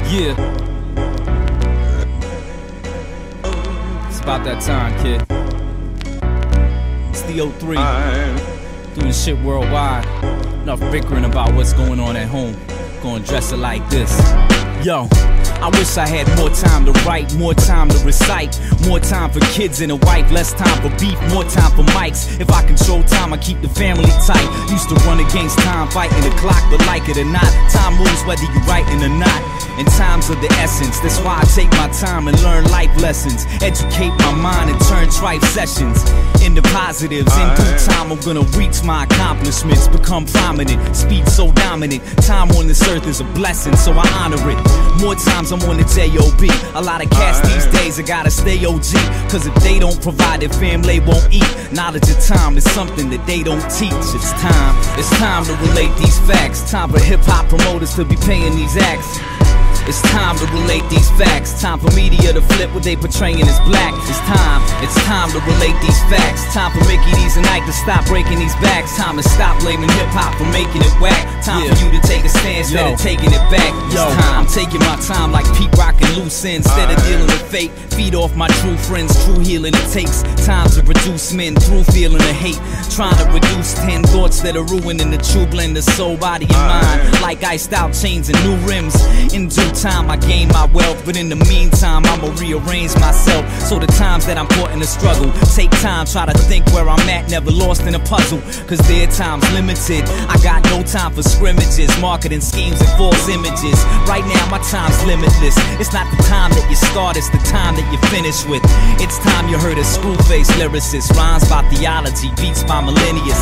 Yeah. It's about that time, kid. It's Theo3 doing shit worldwide. Enough bickering about what's going on at home. Gonna dress it like this. Yo, I wish I had more time to write, more time to recite, more time for kids and a wife, less time for beef, more time for mics. If I control time, I keep the family tight. Used to run against time, fighting the clock, but like it or not, time moves whether you writing or not. And time's of the essence, that's why I take my time and learn life lessons. Educate my mind and turn trife sessions into positives. In due time, I'm gonna reach my accomplishments, become prominent, speed so dominant. Time on this earth is a blessing, so I honor it. More times I'm on the J.O.B. A lot of cats these days, I gotta stay OG. Cause if they don't provide it, family won't eat. Knowledge of time is something that they don't teach. It's time to relate these facts. Time for hip-hop promoters to be paying these acts. It's time to relate these facts. Time for media to flip what they portraying as black. It's time to relate these facts. Time for Mickey D's and Ike to stop breaking these backs. Time to stop blaming hip-hop for making it whack. Time for you to take a stand instead of taking it back. I'm taking my time like Pete rocking loose ends. Instead of dealing with fate, feed off my true friends. True healing it takes time to reduce men through feeling of hate. Trying to reduce 10 thoughts that are ruining the true blend of soul, body, and mind. Like iced out chains and new rims. In due time I gain my wealth, but in the meantime I'ma rearrange myself. So the times that I'm caught in a struggle, take time, try to think where I'm at, never lost in a puzzle. Cause their time's limited, I got no time for scrimmages, marketing schemes and false images. Right now my time's limitless. It's not the time that you start, it's the time that you finish with. It's time you heard a screw-faced lyricist, rhymes by theology, beats by millennials.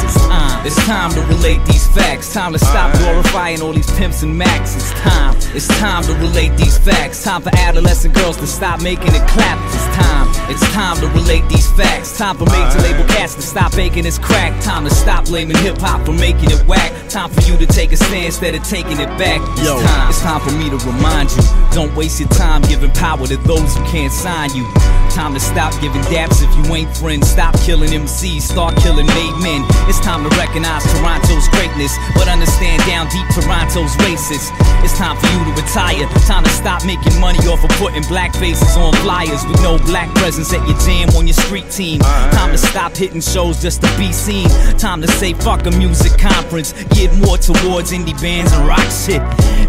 It's time to relate these facts. Time to stop glorifying all these pimps and max. It's time to relate these facts. Time for adolescent girls to stop making it clap. It's time to relate these facts. Time for major label cats to stop making this crack. Time to stop blaming hip-hop for making it whack. Time for you to take a stand instead of taking it back. It's time for me to remind you, don't waste your time giving power to those who can't sign you. Time to stop giving daps if you ain't friends. Stop killing MCs, start killing made men. It's time to recognize Toronto's greatness, but understand down deep Toronto's racist. It's time for you to retire. Time to stop making money off of putting black faces on flyers with no black presence at your jam on your street team. Time to stop hitting shows just to be seen. Time to say fuck a music conference, get more towards indie bands and rock shit.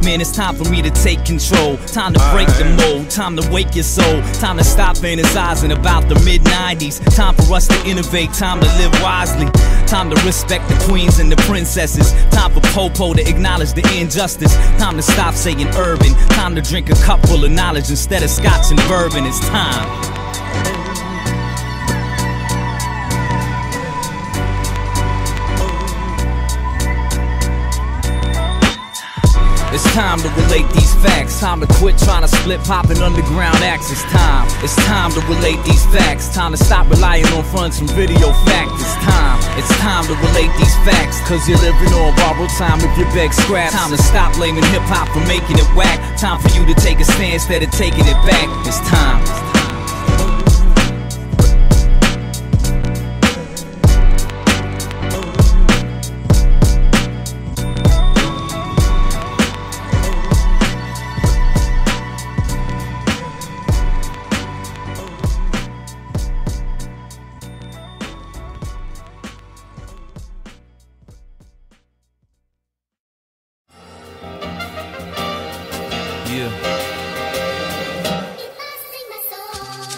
Man, it's time for me to take control. Time to break the mold, time to wake your soul. Time to stop fantasizing about the mid-90s. Time for us to innovate, time to live wisely. Time to respect the queens and the princesses. Time for Popo to acknowledge the injustice. Time to stop saying urban. Time to drink a cup full of knowledge instead of scotch and bourbon. It's time. It's time to relate these facts. Time to quit trying to split poppin' underground acts. It's time to relate these facts. Time to stop relying on fronts and video fact. It's time to relate these facts. Cause you're living on borrowed time if you beg scraps. Time to stop blaming hip-hop for making it whack. Time for you to take a stand instead of taking it back. It's time.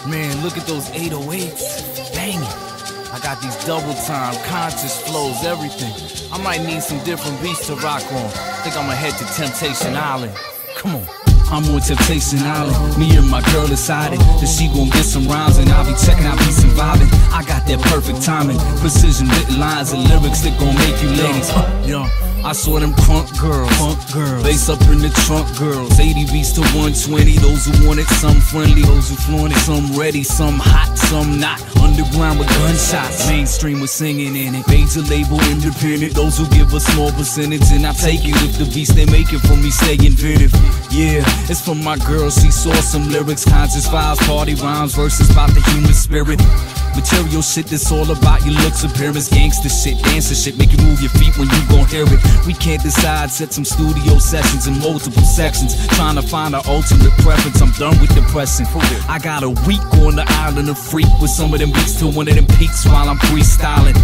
Man, look at those 808s. Banging. I got these double time, conscious flows, everything. I might need some different beats to rock on. Think I'ma head to Temptation Island. Come on. I'm on Temptation Island, me and my girl decided that she gon' get some rhymes and I'll be checking out beats and vibing. I got that perfect timing, precision written lines and lyrics that gon' make you ladies. Yo, I saw them crunk girls, bass up in the trunk girls, 80 beats to 120, those who want it, some friendly, those who flaunt it, some ready, some hot, some not, underground with gunshots, mainstream with singing in it, major label independent, those who give a small percentage and I take it if the beats they making for me stay inventive. Yeah, It's from my girl, she saw some lyrics, conscious vibes, party rhymes, verses about the human spirit. Material shit that's all about your looks, appearance, gangster shit, dancer shit, make you move your feet when you gon' hear it. We can't decide, set some studio sessions in multiple sections, trying to find our ultimate preference. I'm done with depressing. I got a week on the island of freak with some of them beats to one of them peaks while I'm freestyling.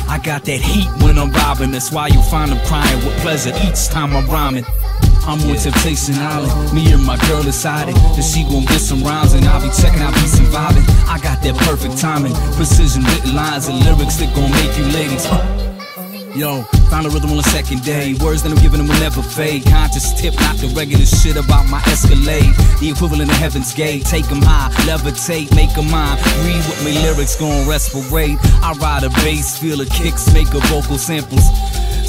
I got that heat when I'm robbing, that's why you'll find them crying with pleasure each time I'm rhyming. I'm on Temptation Island, me and my girl decided that she gon' get some rhymes and I'll be checking out beats and vibing. I got that perfect timing, precision written lines and lyrics that gon' make you ladies. Yo, found a rhythm on the second day. Words that I'm giving them will never fade. Conscious tip, not the regular shit about my Escalade. The equivalent of Heaven's Gate. Take them high, levitate, make them mine. Read what my lyrics gon' respirate. I ride a bass, feel the kicks, make a vocal samples.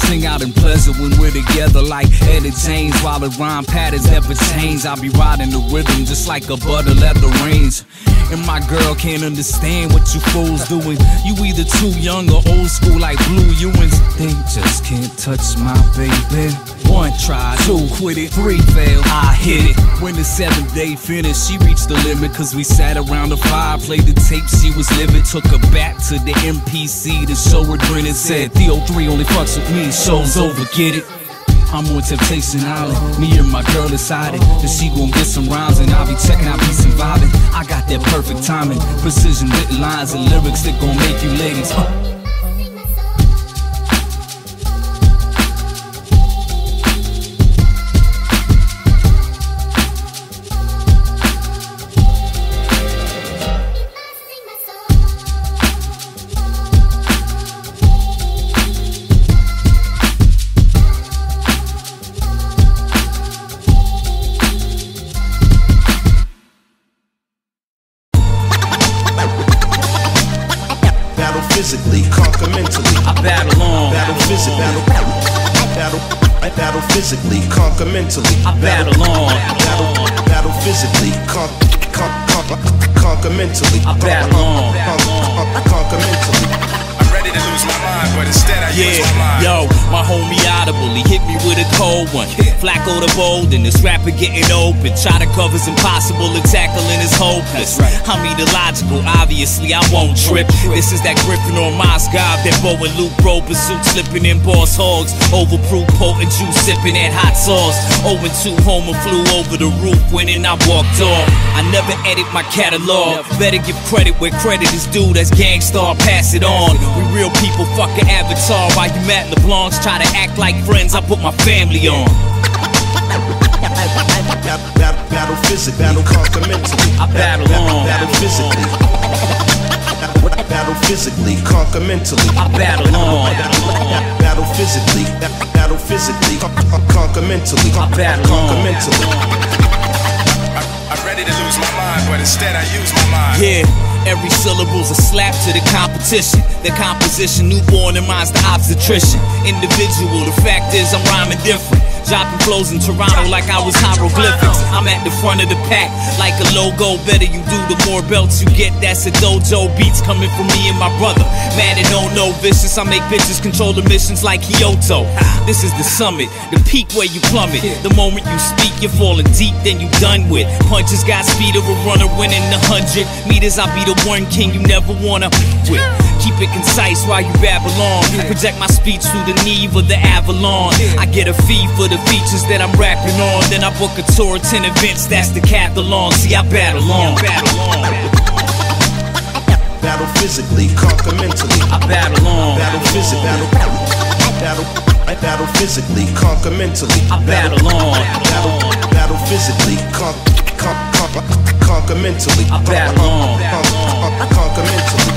Sing out in pleasure when we're together like Ed and James. While the rhyme patterns never change, I'll be riding the rhythm just like a butter leather range. And my girl can't understand what you fools doing. You either too young or old school like Blue Ewins. They just can't touch my baby. 1 try, 2 quit it, 3 fail, I hit it. When the 7th day finished, she reached the limit, cause we sat around the fire, played the tape she was living. Took her back to the MPC to show her grin and said, Theo3 only fucks with me, show's over, get it. I'm on Temptation Island, me and my girl decided that she gon' get some rhymes and I'll be checking out beats and vibing. I got that perfect timing, precision written lines and lyrics that gon' make you ladies. Physically, conquer mentally. I battle on. Battle physically. Battle physically, conquer mentally. I battle on. Battle physically, conquer mentally. I battle on. Conquer mentally. I'm ready to lose my mind, but instead I use my mind. Yo, my homie Audible, he hit me with a cold one. Flacco the bold and this rapper getting open. Try to cover's impossible and tackling is hopeless. I'm illogical, obviously I won't trip. This is that Griffin or Moscow, that Bo and Luke bro pursuit slipping in boss hogs. Overproof potent juice sipping that hot sauce. 0-2 homer flew over the roof when I walked off. I never edit my catalog. Better give credit where credit is due. That's gangstar, pass it on. We real people, fuck an avatar. While you Matt LeBlancs try to act like friends, I put my family on. Battle physically, battle conquer mentally. I battle on. Battle physically. Battle physically, conquer mentally. I battle on. Battle physically, battle physically, conquer mentally. I battle on. Mentally. I'm ready to lose my mind, but instead I use my mind. Yeah. Every syllable's a slap to the competition. The composition, newborn in mine's the obstetrician. Individual, the fact is I'm rhyming different. Dropping flows in Toronto like I was hieroglyphics. I'm at the front of the pack like a logo. Better you do, the more belts you get. That's a dojo. Beats coming from me and my brother. Mad and no vicious. I make bitches control the missions like Kyoto. This is the summit, the peak where you plummet. The moment you speak, you're falling deep, then you done with. Punches got speed of a runner winning 100 meters. I'll be the one king you never wanna with. Keep it concise while you babble on. Project my speech through the Neve or the Avalon. I get a fee for the features that I'm rapping on. Then I book a tour, 10 events, that's the decathlon. See, I battle on. Battle physically, conquer mentally. I battle on. Battle physically, battle physically, conquer mentally. I battle on. Battle physically, conquer mentally. I battle on. Conquer mentally.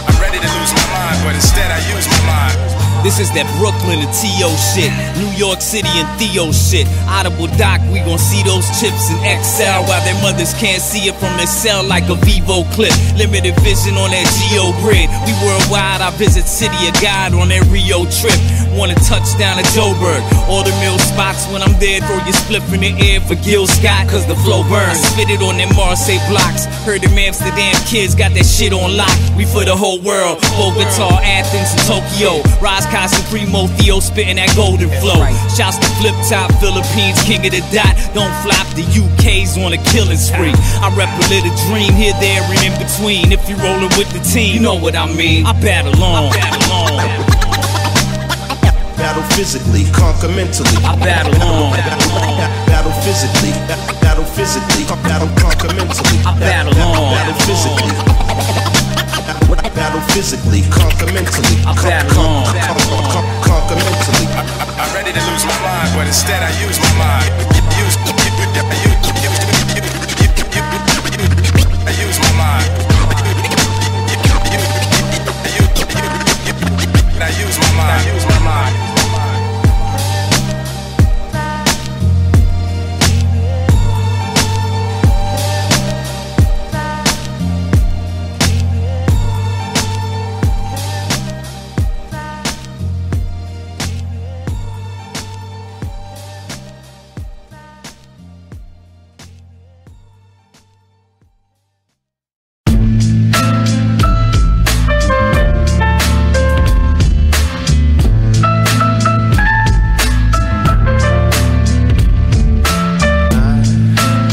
I'm ready to lose my mind, but instead I use my mind. This is that Brooklyn and T.O. shit, New York City and Theo shit. Audible Doc, we gon' see those chips in XL while their mothers can't see it from their cell like a Vivo clip. Limited vision on that Geo grid. We worldwide, I visit City of God on that Rio trip. Want a touchdown at Joburg. Order meal spots when I'm there. Throw your spliff in the air for Gil Scott, cause the flow burns. Spit it on them Marseille blocks. Heard them Amsterdam kids got that shit on lock. We for the whole world. Bogota, Athens, and Tokyo. Rise Constant primo, Theo spitting that golden flow. Shouts to Flip Top, Philippines, king of the dot. Don't flop, the UK's on a killing spree. I rep a little dream here, there, and in between. If you rollin' with the team, you know what I mean. I battle on. Battle physically, conquer mentally. I battle on. Battle physically, battle physically, battle conquer mentally. I battle on. Battle physically, battle physically, conquer mentally. I battle on. Conquer mentally. I'm ready to lose my mind, but instead I use my mind. I use my mind. I use my mind. I use my mind.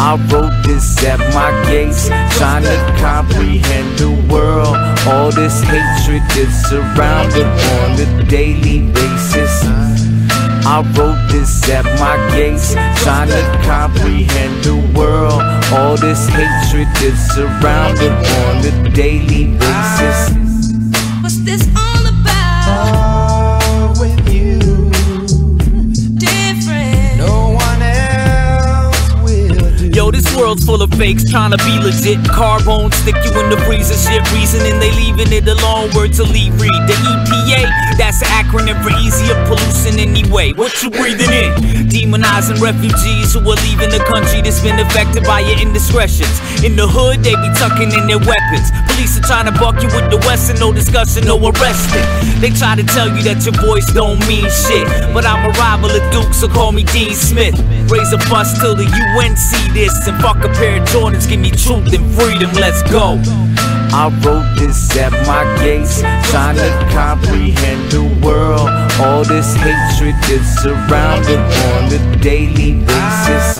I wrote this at my gates, trying to comprehend the world. All this hatred that's surrounded on a daily basis. I wrote this at my gates, trying to comprehend the world. All this hatred that's surrounded on a daily basis. What's this all about? With you, Different. no one else will do. Yo, this world's full of fakes trying to be legit. Carbone stick you in the freezer, shit reasoning they leaving it alone. Word to leave, read the EPA. That's an acronym for easier pollution anyway. What you breathing in? Demonizing refugees who are leaving the country that's been affected by your indiscretions. In the hood, they be tucking in their weapons. Police are trying to buck you with the Western, no discussion, no arresting. They try to tell you that your voice don't mean shit, but I'm a rival of Duke, so call me Dean Smith. Raise a fuss till the UN see this, and fuck a pair of Jordans, give me truth and freedom, let's go. I wrote this at my gates, trying to comprehend the world. All this hatred that's surrounded on a daily basis.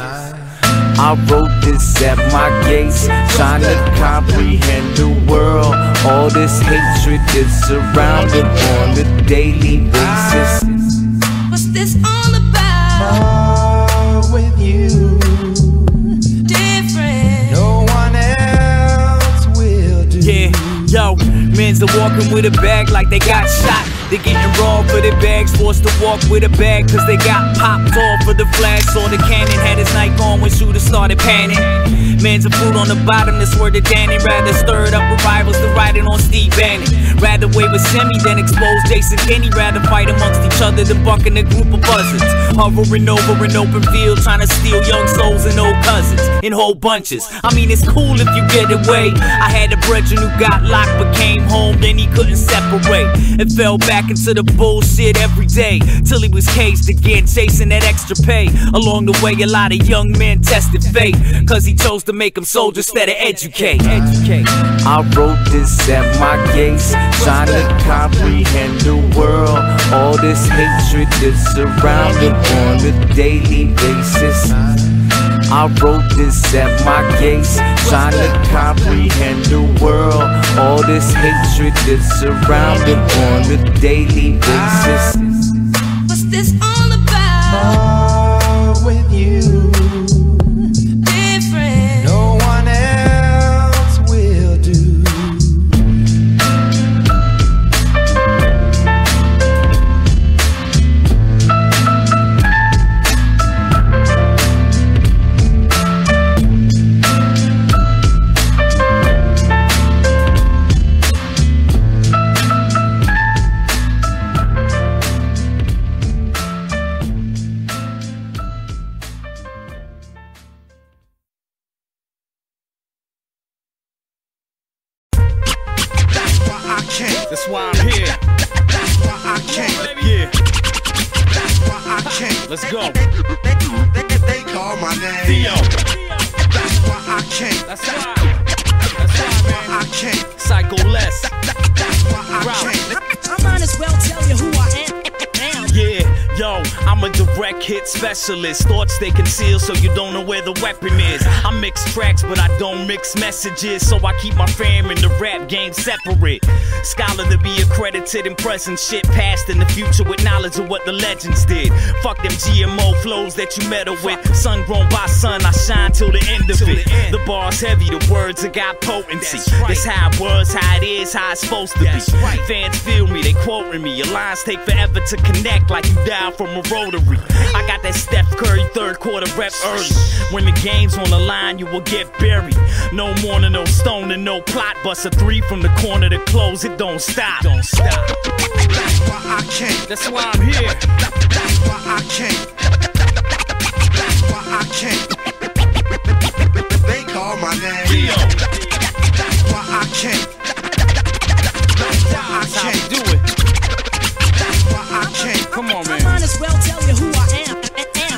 I wrote this at my gates, trying to comprehend the world. All this hatred that's surrounded on a daily basis. What's this all about? With you, Different. no one else will do. Yeah, yo, men's are walking with a bag like they got shot. They getting robbed for their bags, forced to walk with a bag cause they got popped off for the flash. Saw the cannon, had his night gone when shooters started panning. Man's a fruit on the bottom, that's where the Danny. Rather stirred up with rivals than riding on Steve Bannon. Rather wave a semi than expose Jason Kinney. Rather fight amongst each other than bucking a group of buzzards. Hovering over an open field, trying to steal young souls and old cousins in whole bunches. I mean, it's cool if you get away. I had a brethren who got locked but came home, then he couldn't separate. And fell back into the bullshit every day till he was caged again, chasing that extra pay. Along the way, a lot of young men tested fate cause he chose to make them soldiers instead of educate. I wrote this at my gates, trying to comprehend the world. All this hatred that's surrounded on a daily basis. I wrote this at my gates, trying to comprehend the world. All this hatred that's surrounded on a daily basis. What's this all about? With you, Different. no one else will do. That's why I'm here. That's why I can't. Yeah, That's why I can't. let's go. They call my name. Theo. That's why I can't. That's why, man. I can't. Psycho less. That's why I Right. can't. I might as well tell you who I am. I'm a direct hit specialist. Thoughts they conceal so you don't know where the weapon is. I mix tracks but I don't mix messages, so I keep my fam and the rap game separate. Scholar to be accredited in present shit, past and the future with knowledge of what the legends did. Fuck them GMO flows that you meddle with. Sun grown by sun, I shine till the end of it. The bar's heavy, the words have got potency. This how it was, how it is, how it's supposed to be. Fans feel me, they quoting me. Your lines take forever to connect like you dial from a rotary. I got that Steph Curry third quarter rep early. When the game's on the line, you will get buried. No morning, no stone, and no plot. Bust a three from the corner to close, it don't stop. Don't stop. That's why I can't. That's why I'm here. That's why I can't. That's why I can't. They call my name. Theo. That's why I can't. That's why I can't do it. That's why I can't. Come on, man. I might as well tell you who I am.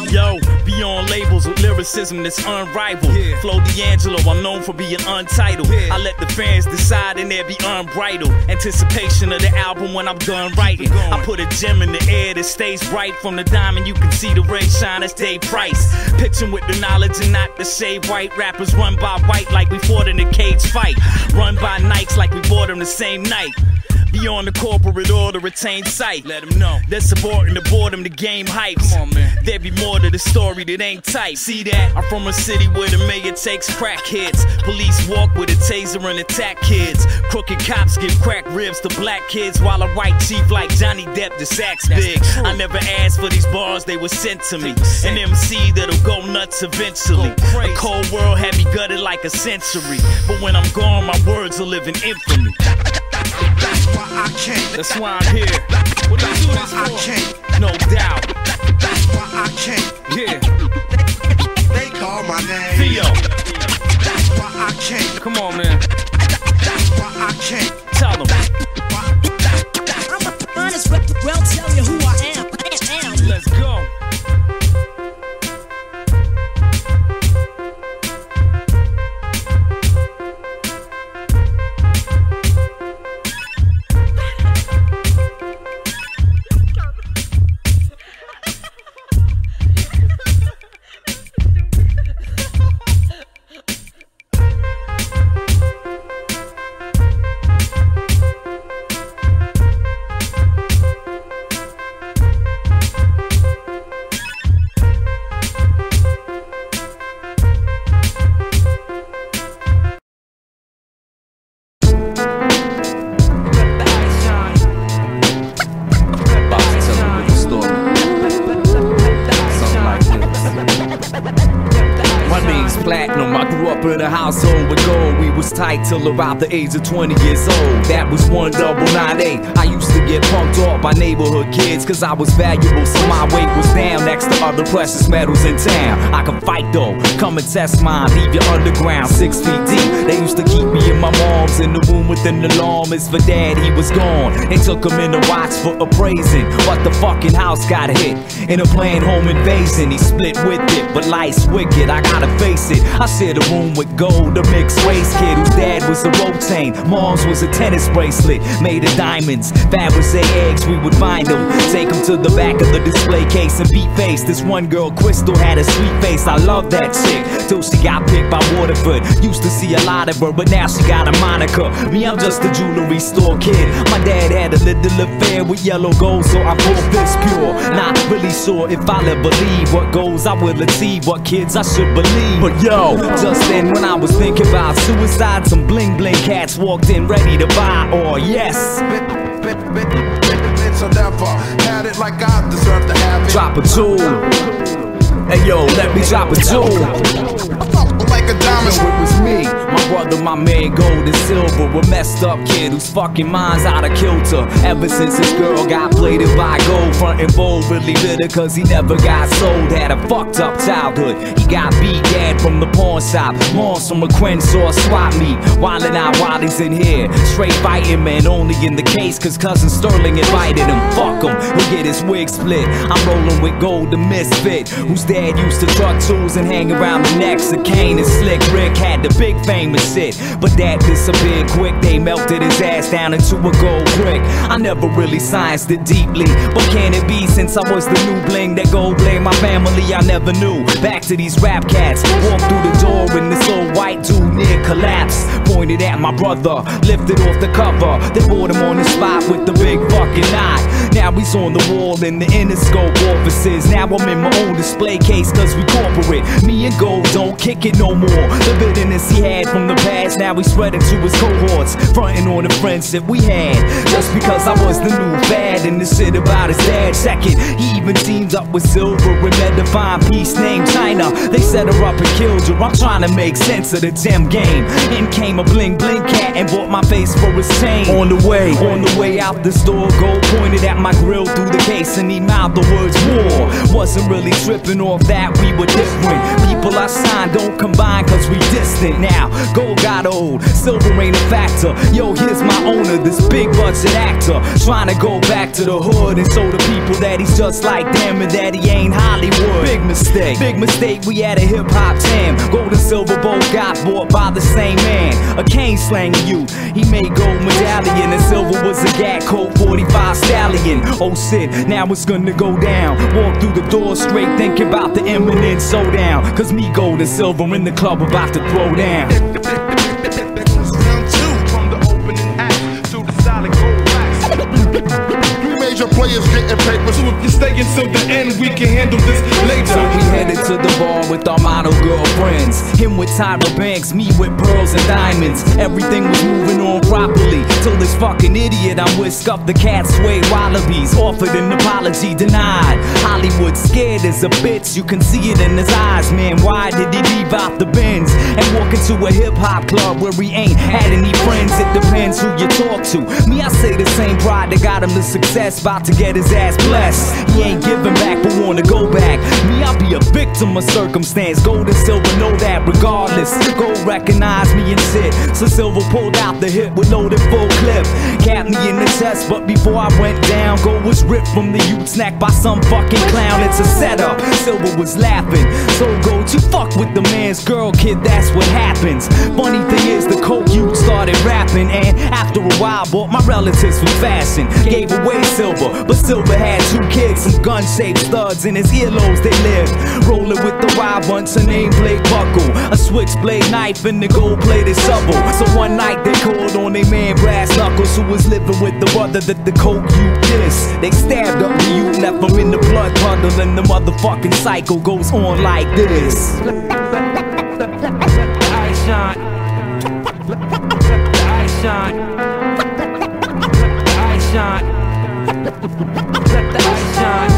Yo, beyond labels with lyricism that's unrivaled. Flo D'Angelo, I'm known for being untitled. I let the fans decide and there be unbridled anticipation of the album when I'm done writing. I put a gem in the air that stays bright. From the diamond you can see the ray shine, that's Day Price. Pitching with the knowledge and not the shade white. Rappers run by white like we fought in a cage fight. Run by Nikes like we bought them the same night. Beyond the corporate order, retain sight. Let them know they're supporting the boredom, the game hypes. Come on, man. There be more to the story that ain't tight. See that? I'm from a city where the mayor takes crackheads. Police walk with a taser and attack kids. Crooked cops give crack ribs to black kids, while a white chief like Johnny Depp just acts big. I never asked for these bars, they were sent to me. An MC that'll go nuts eventually. A cold world had me gutted like a century, but when I'm gone, my words will live in infamy. That's why I can't. That's why I'm here. What do you do this I for? can't. No doubt. That's why I can't. Yeah. They call my name. Theo. That's why I can't. Come on, man. That's why I can't. Tell them. I might as well tell you who I am. Let's go. In a household with gold, we was tight till around the age of 20 years old. That was 1998. I used to get punked off by neighborhood kids, cause I was valuable, so my weight was down next to other precious metals in town. I can fight though, come and test mine, leave you underground 6 feet deep. They used to keep me and my moms in the room with an alarm. As for dad, he was gone. They took him in the watch for appraising, but the fucking house got hit in a planned home invasion. He split with it, but life's wicked, I gotta face it. I shared a room with Gold, a mixed race kid whose dad was a Rotain, mom's was a tennis bracelet made of diamonds. Fabergé eggs, we would find them, take them to the back of the display case and beat face. This one girl, Crystal, had a sweet face. I love that chick till she got picked by Waterford. Used to see a lot of her, but now she got a moniker. Me, I'm just a jewelry store kid. My dad had a little affair with yellow gold, so I call this pure. Not really sure if I'll ever believe what goals I will achieve, what kids I should believe. But yo, just then when I was thinking about suicide, some bling bling cats walked in ready to buy, or yes. So never had it like I deserve to have it. Drop a jewel. Hey yo, let me drop a jewel. Like a diamond. So it was me, my brother, my man, gold and silver. A messed up kid whose fucking mind's out of kilter. Ever since this girl got plated by gold, frontin' bold, really bitter cause he never got sold. Had a fucked up childhood. He got beat dad from the pawn shop. Moms from a Crenshaw swap meet. Wildin' out while he's in here. Straight fighting, man, only in the case cause cousin Sterling invited him. Fuck him, he'll get his wig split. I'm rolling with Gold, the misfit, whose dad used to truck tools and hang around the necks of Kane and Slick Rick had the big famous shit, but that disappeared quick. They melted his ass down into a gold brick. I never really scienced it deeply, but can it be since I was the new bling that gold blame my family I never knew? Back to these rap cats, walk through the door and this old white dude near collapse. Pointed at my brother, lifted off the cover. They brought him on the spot with the big fucking knot. Now he's on the wall in the Interscope offices. Now I'm in my own display case cause we corporate. Me and Gold don't kick it no more. The bitterness he had from the past, now he's spreading to his cohorts, fronting on the friendship we had. Just because I was the new fad and the shit about his dad. Second, he even teamed up with Silver and that divine piece named China. They set her up and killed her. I'm trying to make sense of the damn game. In came a bling bling cat and bought my face for his chain. On the way out the store, Gold pointed at my grill through the case and he mouthed the words war. Wasn't really tripping off that, we were different. People I signed don't combine cause we distant now. Gold got old, Silver ain't a factor. Yo, here's my owner, this big budget actor, trying to go back to the hood and show the people that he's just like them and that he ain't Hollywood. Big mistake, we had a hip-hop jam. Gold and Silver both got bought by the same man, a cane slanging youth. He made gold medallion and Silver was a Gat Coat 45 stallion. Oh shit, now it's gonna go down. Walk through the door straight thinking about the imminent showdown, cause me, Gold and Silver in the club about to throw down. Round two, from the opening act to the solid gold wax. Three major players getting paper, so if you stay until the end, we can handle this later. So we headed to the bar with our model girlfriends. Him with Tyra Banks, me with pearls and diamonds. Everything was moving on properly till this fucking idiot I'm whisk up the cat sway wallabies. Offered an apology, denied. Hollywood scared as a bitch, you can see it in his eyes. Man, why did he leave out the Benz and walk into a hip-hop club where he ain't had any friends? It depends who you talk to. Me, I say the same pride that got him to success, about to get his ass blessed. He ain't giving back but wanna go back. Me, I'll be a victim of circumstance. Gold and Silver know that regardless. Gold recognize me and shit, so Silver pulled out the hip with loaded full clip. Capped me in the chest, but before I went down, Gold was ripped from the youth snack by some fucking clown. It's a setup, Silver was laughing. So Gold, you fuck with the man's girl, kid, that's what happens. Funny thing is, the coke youth started rapping, and after a while bought my relatives for fashion. Gave away Silver, but Silver had 2 kids, some gun-shaped studs in his earlobes they lived. Rolling with the wild bunch, a nameplate buckle, a switchblade knife, and the gold-plated shovel. So one night they called on their man Brass Knuckles, who was living with the brother that the coke youth dissed. They stabbed up the youth, left him in the blood puddle, and the motherfucking cycle goes on like this. I shine. I shine. I shine. I shine.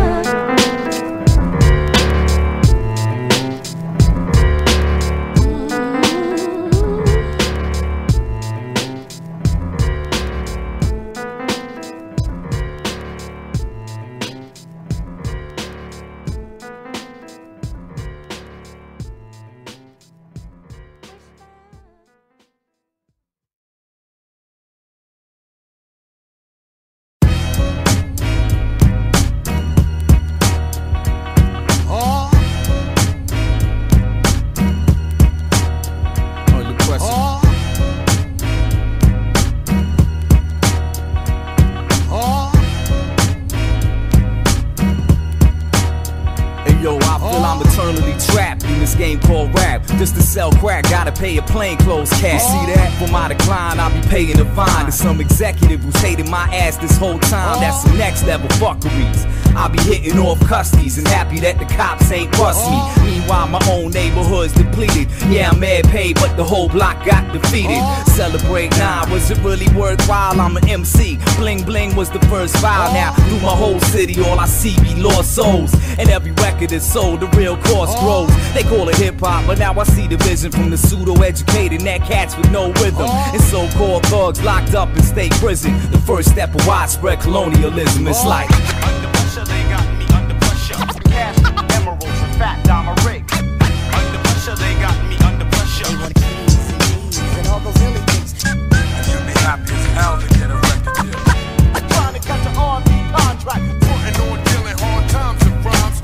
Just to sell crack, gotta pay a plainclothes cash. See that? For my decline, I'll be paying a fine to some executive who's hating my ass this whole time. That's some next level fuckeries. I'll be hitting off custies and happy that the cops ain't bust me. Meanwhile, my own neighborhood's depleted. Yeah, I'm mad paid, but the whole block got defeated. Celebrate, nah, was it really worthwhile? I'm an MC. Bling bling was the first file. Now, through my whole city, all I see be lost souls. And every record is sold, the real cost grows. They call it hip hop, but now I see the vision from the pseudo-educated net cats with no rhythm. And so-called thugs locked up in state prison. The first step of widespread colonialism. It's like Under pressure, they got me under pressure. Cash, emeralds, and fat diamond rig. Under pressure, they got me under pressure. They want keys and all those really things. And you'll be happy as hell to get a record deal. Trying to catch an R&B contract. Putting on dealing hard times and rhymes.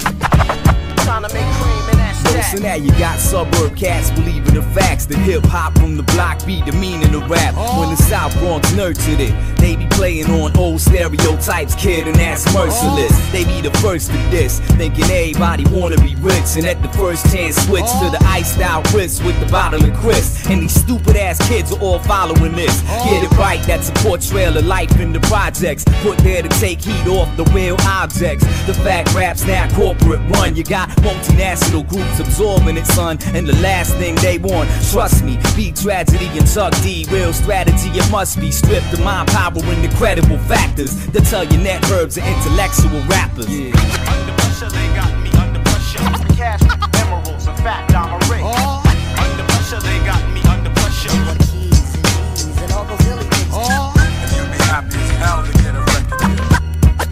Trying to make cream and that's that. So now you got suburb cats believing the facts, that hip-hop from the block be the meaning of rap. When the South Bronx nurtured it, they be playing on old stereotypes, kid, and that's merciless. They be the first to diss, thinking everybody wanna be rich, and at the first chance switch to the iced out wrist with the bottle of Chris. And these stupid ass kids are all following this. Get it right, that's a portrayal of life in the projects, put there to take heat off the real objects. The fact rap's now corporate run, you got multinational groups absorbing it, son. And the last thing they want, trust me, be tragedy and Chuck D. Real strategy it must be, stripped of mind power and incredible factors that tell you net verbs are intellectual rappers. Under pressure, they got me under pressure. Cash, emeralds, in fact, I'm a ring. Under pressure, they got me under pressure. Keys and all those illy things. And you'll be happy as hell to get a record deal.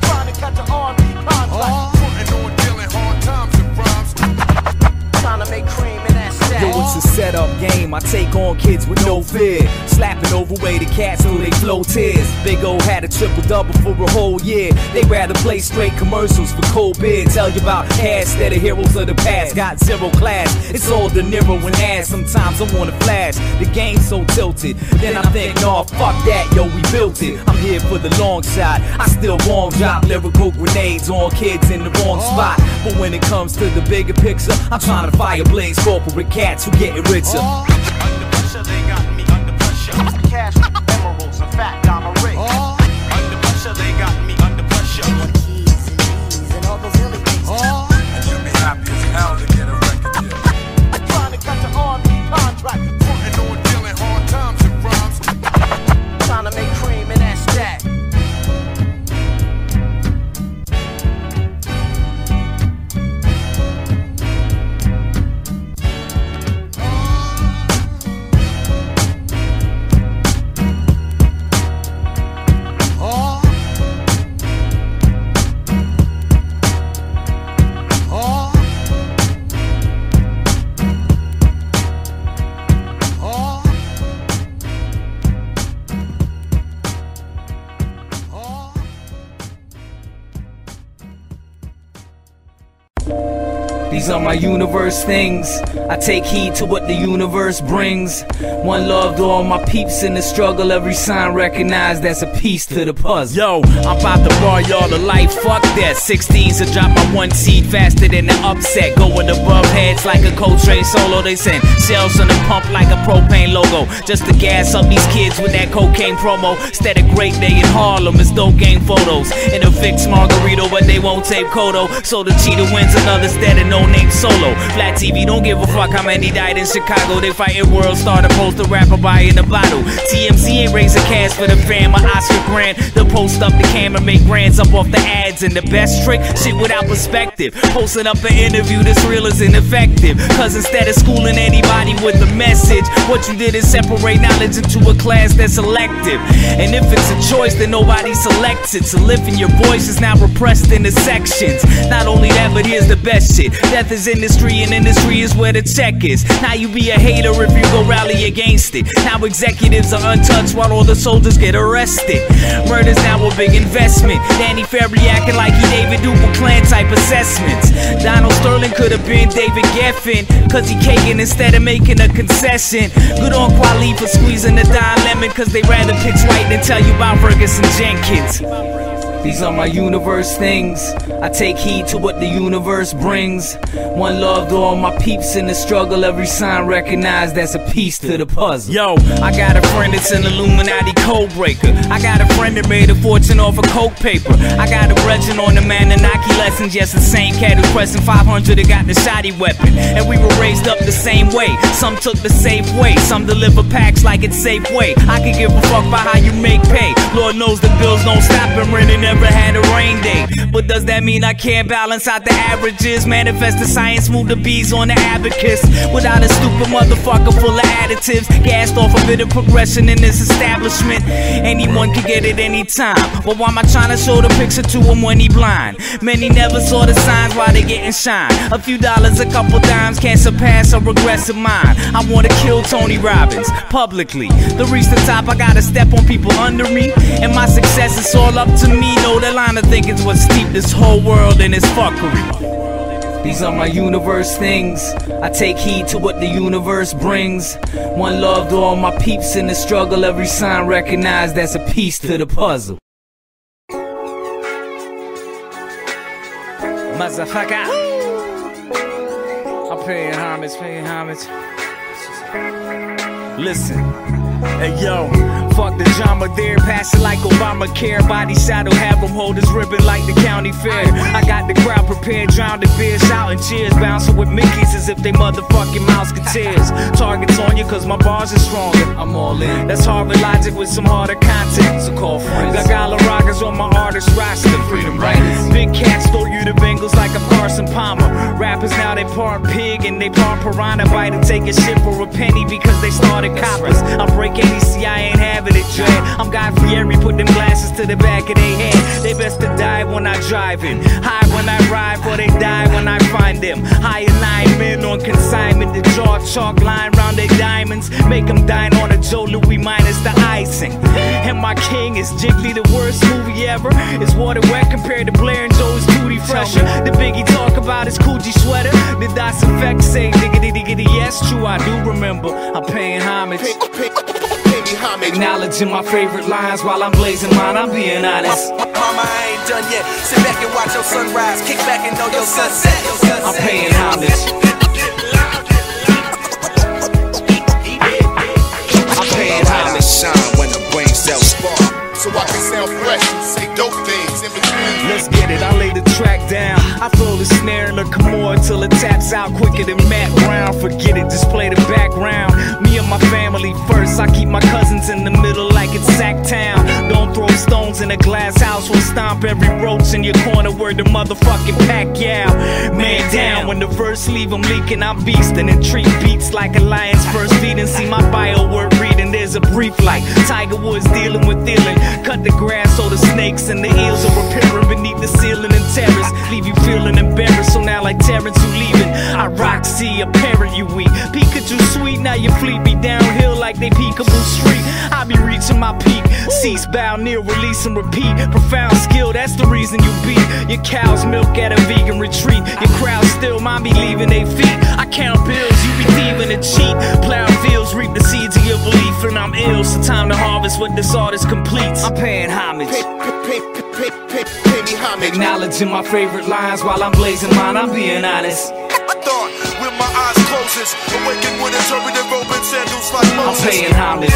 Trying to catch an R&B contract. Putting on dealing hard times and rhymes. Trying to make cream in that stack. Yo, it's a setup game, I take on kids with no fear, slapping overweighted cats till they flow tears. Big O had a triple-double for a whole year. They rather play straight commercials for cold beer, tell you about cash instead of heroes of the past. Got zero class, it's all De Niro and ass. Sometimes I wanna flash, the game's so tilted. Then I think, nah, fuck that, yo, we built it. I'm here for the long shot, I still won't drop lyrical grenades on kids in the wrong spot. But when it comes to the bigger picture, I'm trying to fire blaze corporate cats who getting richer. Under pressure, they got me under pressure. Cash, emeralds, in fact, I'm a ring. Under pressure, they got me under pressure. Keys and all those illy things. And you'll be happy as hell to get a record deal. Trying to catch an R&B contract. Putting on dealing hard times and rhymes. Trying to make cream in that stack. These are my universe things. I take heed to what the universe brings. One love to all my peeps in the struggle. Every sign recognized, that's a piece to the puzzle. Yo, I'm about to bar y'all to life, fuck that. 16s to drop my one seed faster than the upset. Going above heads like a Coltrane solo. They send shells on the pump like a propane logo, just to gas up these kids with that cocaine promo. Instead of great day in Harlem, it's dope game photos in a fixed margarito, but they won't tape Kodo. So the cheetah wins another instead of no name solo. Flat TV don't give a fuck how many died in Chicago. They fighting world star to post a rapper buying a bottle. TMZ ain't raising cash for the fam or Oscar Grant. They'll post up the camera, make grands up off the ads. And the best trick, shit without perspective. Posting up an interview that's real is ineffective. Cause instead of schooling anybody with a message, what you did is separate knowledge into a class that's selective. And if it's a choice, then nobody selects it. So lifting your voice is now repressed into sections. Not only that, but here's the best shit. Death is industry, and industry is where the check is. Now you be a hater if you go rally against it. Now executives are untouched while all the soldiers get arrested. Murder's now a big investment. Danny Ferry acting like he David Duke with clan type assessments. Donald Sterling could have been David Geffen, cause he caking instead of making a concession. Good on Quali for squeezing the Don Lemon, cause they rather pick white than tell you about Ferguson Jenkins. These are my universe things. I take heed to what the universe brings. One love to all my peeps in the struggle. Every sign recognized, that's a piece to the puzzle. Yo, I got a friend that's an Illuminati code breaker. I got a friend that made a fortune off of coke paper. I got a brethren on the Mananaki lessons. Yes, the same cat who's pressing 500 that got the shoddy weapon. And we were raised up the same way. Some took the safe way, some deliver packs like it's Safeway. I could give a fuck about how you make pay. Lord knows the bills don't stop and rent and never had a rain day. But does that mean I can't balance out the averages? Manifest the science, move the bees on the abacus. Without a stupid motherfucker full of additives. Gassed off a bit of progression in this establishment. Anyone can get it anytime. But why am I trying to show the picture to him when he blind? Many never saw the signs while they getting shine. A few dollars, a couple dimes can't surpass a regressive mind. I wanna kill Tony Robbins publicly. To reach the top, I gotta step on people under me. And my success is all up to me. Know the line of thinking's what steep this whole world in its fuckery. These are my universe things. I take heed to what the universe brings. One love to all my peeps in the struggle. Every sign recognized as a piece to the puzzle. Motherfucker. I'm paying homage, paying homage. Listen, hey yo, fuck the drama there, pass it like Obamacare. Body shadow, have them hold his ribbon like the county fair. I got the crowd prepared, drowned in beer, shouting cheers, bouncing with Mickeys as if they motherfucking Mouseketeers. Targets on you cause my bars are stronger. I'm all in. That's Harvard logic with some harder content. So call friends. Got Gala Rockers on my artist roster. Freedom Writers. Big cats throw you the Bengals like I'm Carson Palmer. Rappers now they part pig and they part piranha. Bite and take a shit for a penny because they started coppers. I break any see I ain't having it dread. I'm Guy Fieri, put them glasses to the back of their head. They best to die when I drive in. High when I ride, for they die when I find them. High and 9 men on consignment. The jaw chalk line round their diamonds. Make them dine on a Joe Louis minus the icing. And my king is Jiggly, the worst movie ever. It's water wet compared to Blair and Joe's Tutti Fresher. The Biggie talk about his Coogee sweater. The Das Effect say diggity diggity, yes true I do remember. I'm paying homage. Acknowledging my favorite lines while I'm blazing mine, I'm being honest. Mama, I ain't done yet. Sit back and watch your sunrise. Kick back and know your sunset. I'm paying homage. I'm paying homage. Shine when the brain cells spark. So I can sound fresh and say dope things in between. Let's get it, I lay the track down. I throw the snare in the Kimura till it taps out quicker than Matt Brown. Forget it, just play the background. Me and my family first, I keep my cousins in the middle like it's Sacktown. Don't throw stones in a glass house, we'll stomp every roach in your corner where the motherfucking Pacquiao. Man down, when the verse leave them leaking, I'm beastin' and treat beats like a lion's first feeding. See my bio word reading, there's a brief like Tiger Woods dealing with dealing. Cut the grass so the snakes and the eels are appearing beneath the ceiling and terrace. Leave you feeling embarrassed, so now like Terrence you leaving. I rock, see, a parent you weak. Pikachu sweet, now your fleet be downhill like they Peekaboo Street. I be reaching my peak, cease, bow, near, release and repeat. Profound skill, that's the reason you beat. Your cow's milk at a vegan retreat. Your crowd still mind be leaving they feet. I count bills, you be thieving and cheat. Plow fields, reap the seeds of your belief. And I'm ill, so time to harvest what this artist completes. I'm paying homage. Pay me homage. Acknowledging my favorite lines while I'm blazing mine, I'm being honest. I thought with my eyes closed, awakened with a turban robe and sandals like I'm Moses. paying homage.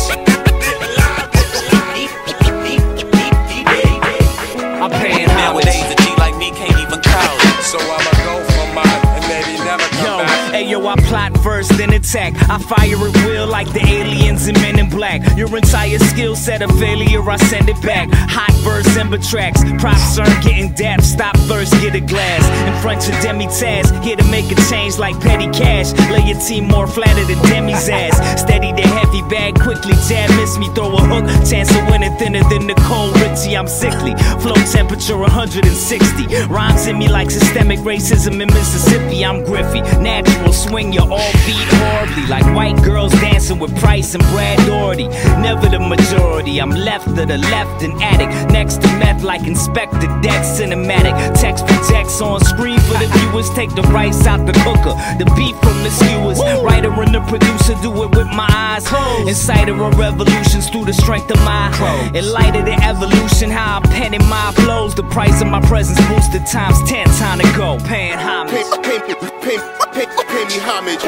I'm paying homage. Nowadays, a G like me can't even count. So I'ma go for mine and maybe never come back. Hey yo, I plot first, then attack. I fire at will like the aliens and Men in Black. Your entire skill set a failure, I send it back. Hot verse, ember tracks. Props aren't getting dapped. Stop thirst, get a glass. In front of demi-task, here to make a change like petty cash. Lay your team more flatter than Demi's ass. Steady the heavy bag, quickly jab, miss me, throw a hook. Chance of winning thinner than Nicole Richie, I'm sickly. Flow temperature 160. Rhymes in me like systemic racism in Mississippi. I'm Griffey, natural swing, you all beat horribly. Like white girls dancing with Price and Brad Doherty. Never the majority, I'm left of the left and attic. Next to meth like Inspector Deck, cinematic. Text projects on screen for the viewers. Take the rice out the cooker, the beef from the skewers. Writer and the producer do it with my eyes. Inciter of revolutions through the strength of my in light of the evolution, how I'm penning my flows. The price of my presence boosted times 10, time to go. Paying homage. Pay me homage. Pay me homage.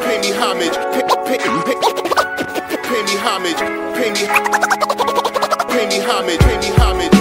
Pay me homage. Pay me homage. Pay me homage.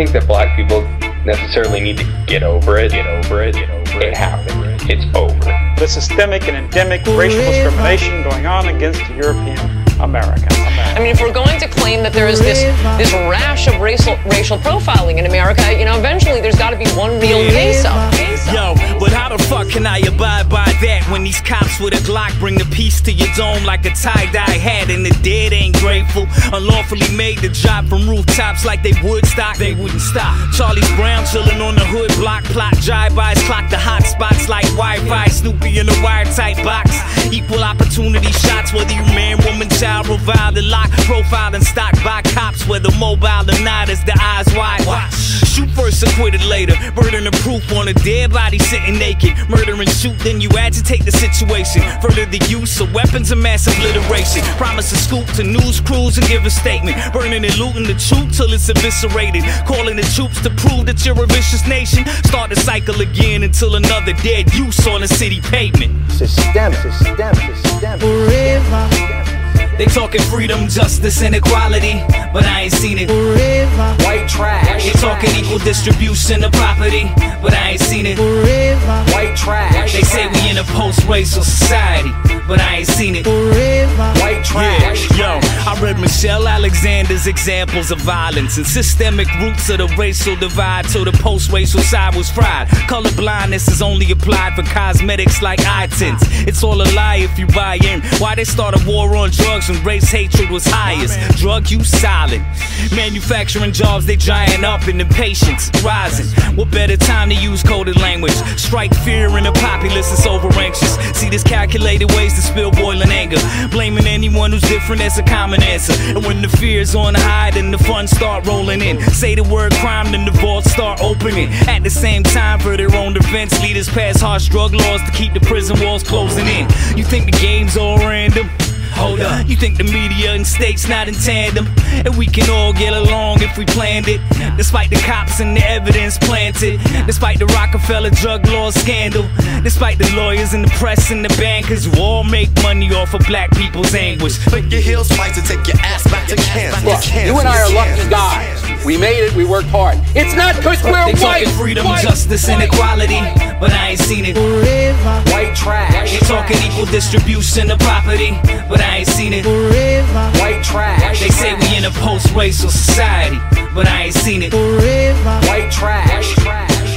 think that black people necessarily need to get over it. It happened. It's over. The systemic and endemic racial discrimination going on against European Americans. I mean, if we're going to claim that there is this rash of racial profiling in America, you know, eventually there's got to be one real case-up. Yo, but how the fuck can I abide by that when these cops with a Glock bring the piece to your dome like a tie-dye hat and the dead ain't grateful? Unlawfully made the drop from rooftops like they Woodstock, they wouldn't stop. Charlie Brown chilling on the hood block, plot drive-bys, clock the hot spots like Wi-Fi, Snoopy in a wire-tight box. Equal opportunity shots, whether you man, woman, child, reviled and locked, profiled and stocked by cops, whether mobile or not, as the eyes wide. Shoot first, acquitted later. Burden of proof on a dead body sitting naked. Murder and shoot, then you agitate the situation. Further the use of weapons of mass obliteration. Promise a scoop to news crews and give a statement. Burning and looting the truth till it's eviscerated. Calling the troops to prove that you're a vicious nation. Start the cycle again until another dead use on the city pavement. Systemic. Forever. They talking freedom, justice, and equality, but I ain't seen it. Forever. White trash. They talking equal distribution of property, but I ain't seen it. Forever. White trash. They say we in a post-racial society, but I ain't seen it. Forever. White trash. Yeah. Yo, I read Michelle Alexander's examples of violence and systemic roots of the racial divide till the post-racial side was fried. Color blindness is only applied for cosmetics like eye tints. It's all a lie if you buy in. Why they start a war on drugs when race hatred was highest? Drug use silent. Manufacturing jobs, they drying up and impatience rising. What better time to use coded language? Strike fear in the populace is over anxious. See this calculated ways to spill boiling anger. Blaming anyone who's different as a common answer. And when the fear's on high, then the funds start rolling in. Say the word crime, then the vaults start opening. At the same time, for their own defense, leaders pass harsh drug laws to keep the prison walls closing in. You think the game's all random? Hold up. You think the media and states not in tandem? And we can all get along if we planned it. Despite the cops and the evidence planted. Despite the Rockefeller drug law scandal. Despite the lawyers and the press and the bankers who all make money off of black people's anguish. Make your heels fight to take your ass back to Kansas. Look, you and I are lucky guys. We made it, we worked hard. It's not because we're they white. Talking freedom, justice, and equality, but I ain't seen it. Forever. White trash. They talking equal distribution of property, but I ain't seen it. Forever. White trash. They say we in a post-racial society, but I ain't seen it. Forever. White trash.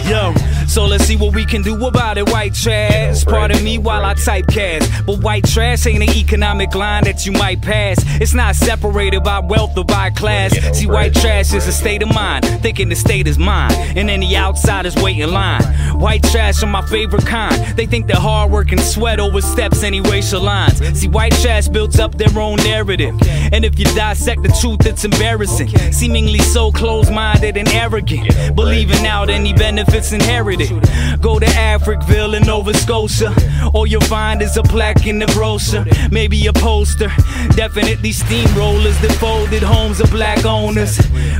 Yo, so let's see what we can do about it. White trash. Pardon me while I typecast, but white trash ain't an economic line that you might pass. It's not separated by wealth or by class. See, white trash is a state of mind, thinking the state is mine, and any outsiders wait in line. White trash are my favorite kind. They think that hard work and sweat oversteps any racial lines. See, white trash builds up their own narrative, and if you dissect the truth, it's embarrassing. Seemingly so close-minded and arrogant, believing out any benefits inherited. Go to Africville in Nova Scotia, all you'll find is a plaque in the brochure, maybe a poster. Definitely steamrollers that folded homes of black owners.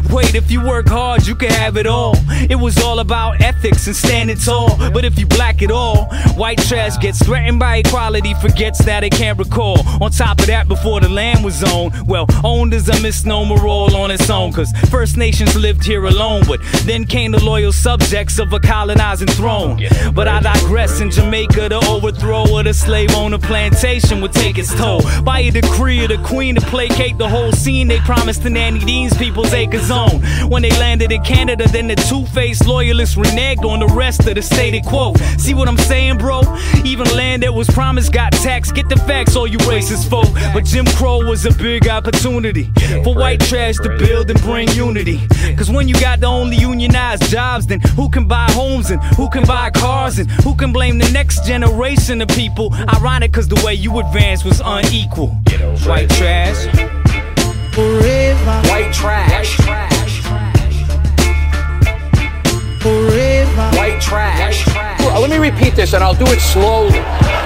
Wait, if you work hard, you can have it all. It was all about ethics and standing tall. But if you black it all, white trash gets threatened by equality, forgets that it can't recall. On top of that, before the land was owned, well, owned is a misnomer all on its own, cause First Nations lived here alone, but then came the loyal subjects of a colonizing throne. But I digress. In Jamaica, the overthrow of the slave owner plantation would take its toll. By a decree of the queen to placate the whole scene, they promised to nanny these people's acres on. When they landed in Canada, then the two-faced loyalists reneged on the rest of the stated quo. See what I'm saying, bro? Even land that was promised got taxed. Get the facts, all you racist folk. But Jim Crow was a big opportunity for white trash to build and bring unity. Cause when you got the only unionized jobs, then who can buy homes and who can buy cars and who can blame the next generation of people? Ironic, cause the way you advanced was unequal. White trash. Forever. White trash. Forever. White trash. Let me repeat this, and I'll do it slowly.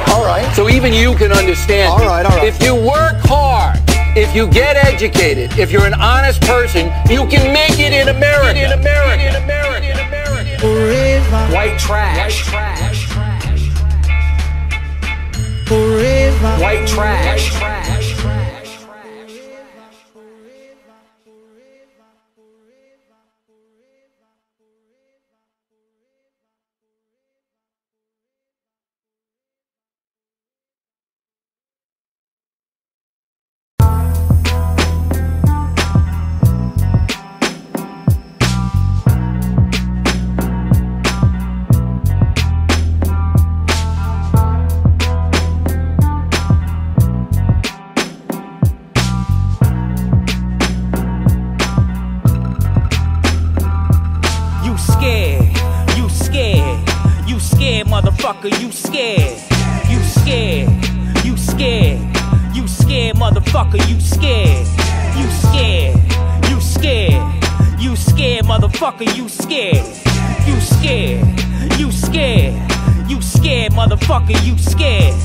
All right. So even you can understand. All right, all right. If you work hard, if you get educated, if you're an honest person, you can make it in America. Forever. White trash. Forever. White trash. Forever. 'Cause motherfucker, you scared. You scared. You scared. You scared, motherfucker, you scared. You scared. You scared. You scared, motherfucker, you scared.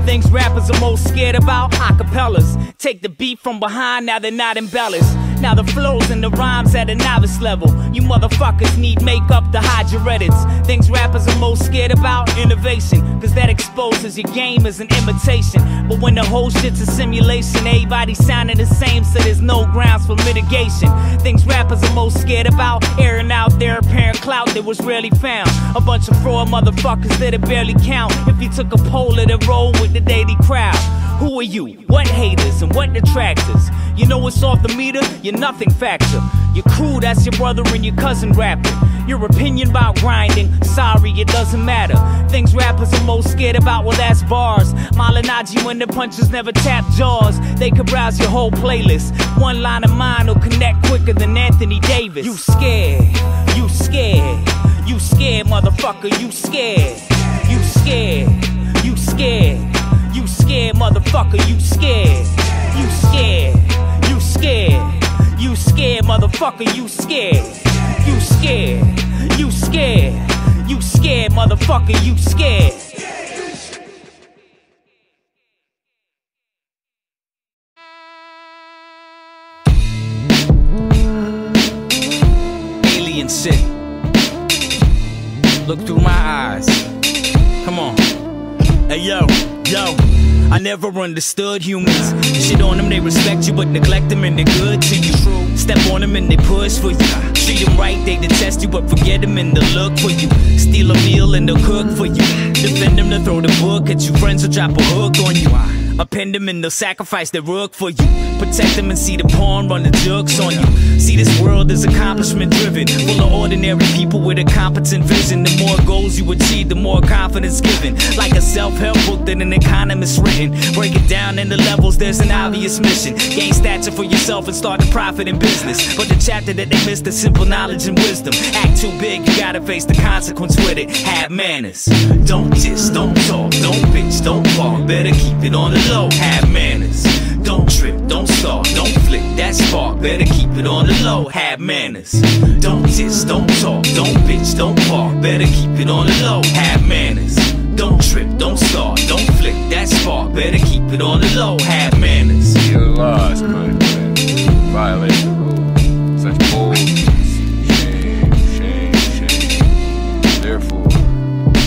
Things rappers are most scared about, acapellas. Take the beat from behind, now they're not embellished. Now the flows and the rhymes at a novice level. You motherfuckers need makeup to hide your edits. Things rappers are most scared about, innovation, cause that exposes your game as an imitation. But when the whole shit's a simulation, everybody sounding the same, so there's no grounds for mitigation. Things rappers are most scared about, airing out their apparent clout that was rarely found. A bunch of fraud motherfuckers that'll barely count if you took a poll of the road with the daily crowd. Who are you? What haters and what detractors? You know what's off the meter? You're nothing factor. Your crew, that's your brother and your cousin rapping. Your opinion about grinding, sorry, it doesn't matter. Things rappers are most scared about, well, that's bars. Malinaji when the punches never tap jaws. They could browse your whole playlist. One line of mine will connect quicker than Anthony Davis. You scared. You scared. You scared, motherfucker, you scared. You scared. You scared. You scared, motherfucker, you scared. You scared. You scared. You scared, motherfucker, you scared. You scared. You scared. You scared, motherfucker, you scared. Alien shit. Look through my eyes. Come on. Hey yo, yo. I never understood humans. Shit on them, they respect you, but neglect them and they're good to you. Step on them and they push for you. Treat them right, they detest you, but forget them and they'll look for you. Steal a meal and they'll cook for you. Defend them, they'll throw the book at you. Friends will drop a hook on you. Append them and they'll sacrifice their rook for you. Protect them and see the pawn run the jokes on you. See, this world is accomplishment driven, full of ordinary people with a competent vision. The more goals you achieve, the more confidence given. Like a self-help book that an economist written. Break it down into levels, there's an obvious mission. Gain stature for yourself and start to profit in business. But the chapter that they missed is simple knowledge and wisdom. Act too big, you gotta face the consequence with it. Have manners. Don't diss, don't talk, don't bitch, don't bark. Better keep it on the low. Have manners. Don't trip, don't start, don't flick that spark. Better keep it on the low. Have manners. Don't diss, don't talk, don't bitch, don't bark. Better keep it on the low. Have manners. Don't trip, don't start, don't flick that spark. Better keep it on the low. Have manners. You're lost, my friend. Violate the rules. Such boldness. Shame, shame, shame. Therefore,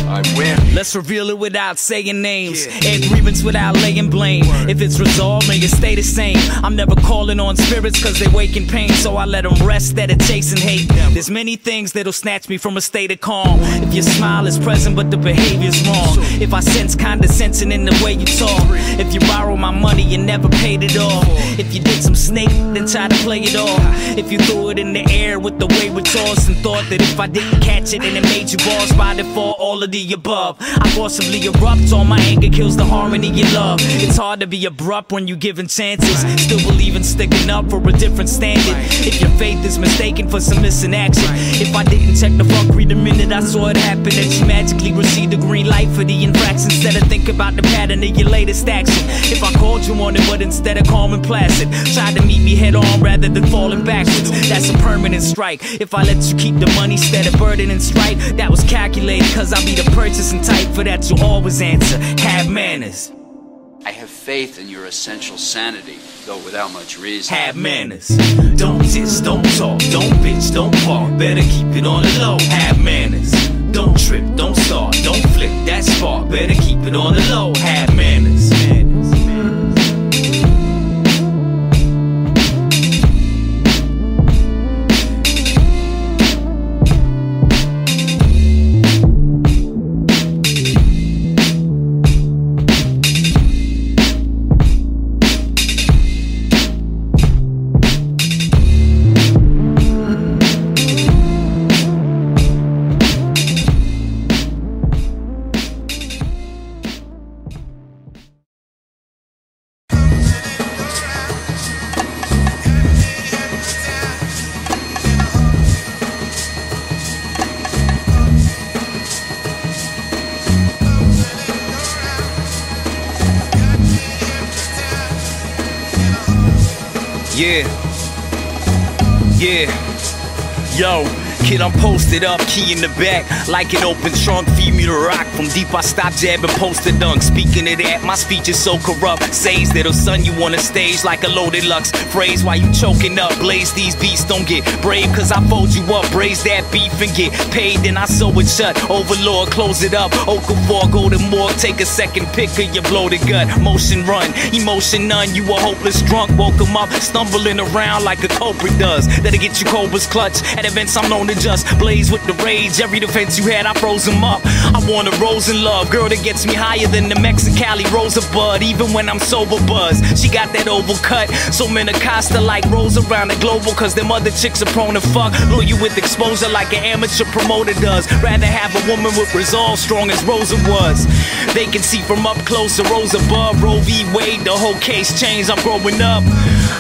I win. Let's reveal it without saying names. Agreements without laying blame. If it's resolved, may it stay the same. I'm never calling on spirits cause they wake in pain, so I let them rest instead of chasing hate. There's many things that'll snatch me from a state of calm. If your smile is present but the behavior's wrong. If I sense condescension in the way you talk. If you borrow my money and never paid it off. If you did some snake then try to play it off. If you threw it in the air with the wayward toss and thought that if I didn't catch it and it made you boss by default, all of the above. I forcibly erupt, all my anger kills the harmony you love. It's hard to be abrupt when you given chances. Still believe in sticking up for a different standard. If your faith is mistaken for some missing action. If I didn't check the fuckery the minute I saw it happen, that you magically received the green light for the infraction instead of think about the pattern of your latest action. If I called you on it but instead of calm and placid, tried to meet me head on rather than falling backwards, that's a permanent strike. If I let you keep the money instead of burden and strife, that was calculated cause I'll be the purchasing type. For that you always answer, have manners. I have faith in your essential sanity, though without much reason. Have manners. Don't diss, don't talk, don't bitch, don't bark. Better keep it on the low. Have manners. Don't trip, don't start, don't flick that spark. Better keep it on the low. Have manners. Yeah. Yo, kid, I'm posted up, key in the back, like an open trunk, feed me the rock. From deep I stop jabbing, posted dunk. Speaking of that, my speech is so corrupt. Says that'll son you on a stage like a loaded Lux. Phrase while you choking up, blaze these beats, don't get brave, cause I fold you up, braise that beef and get paid, then I sew it shut. Overlord, close it up, Okafor, go to morgue, take a second pick of your bloated gut. Motion run, emotion none, you a hopeless drunk, woke him up, stumbling around like a culprit does. That'll get you Cobra's clutch, at events I'm known to just blaze with the rage. Every defense you had, I froze them up. I want a rose in love, girl that gets me higher than the Mexicali Rosabud. Even when I'm sober buzz, she got that oval cut. So men Acosta like Rose around the global, cause them other chicks are prone to fuck. Lure you with exposure like an amateur promoter does. Rather have a woman with resolve strong as Rosa was. They can see from up close, a rose above. Roe v. Wade, the whole case changed, I'm growing up.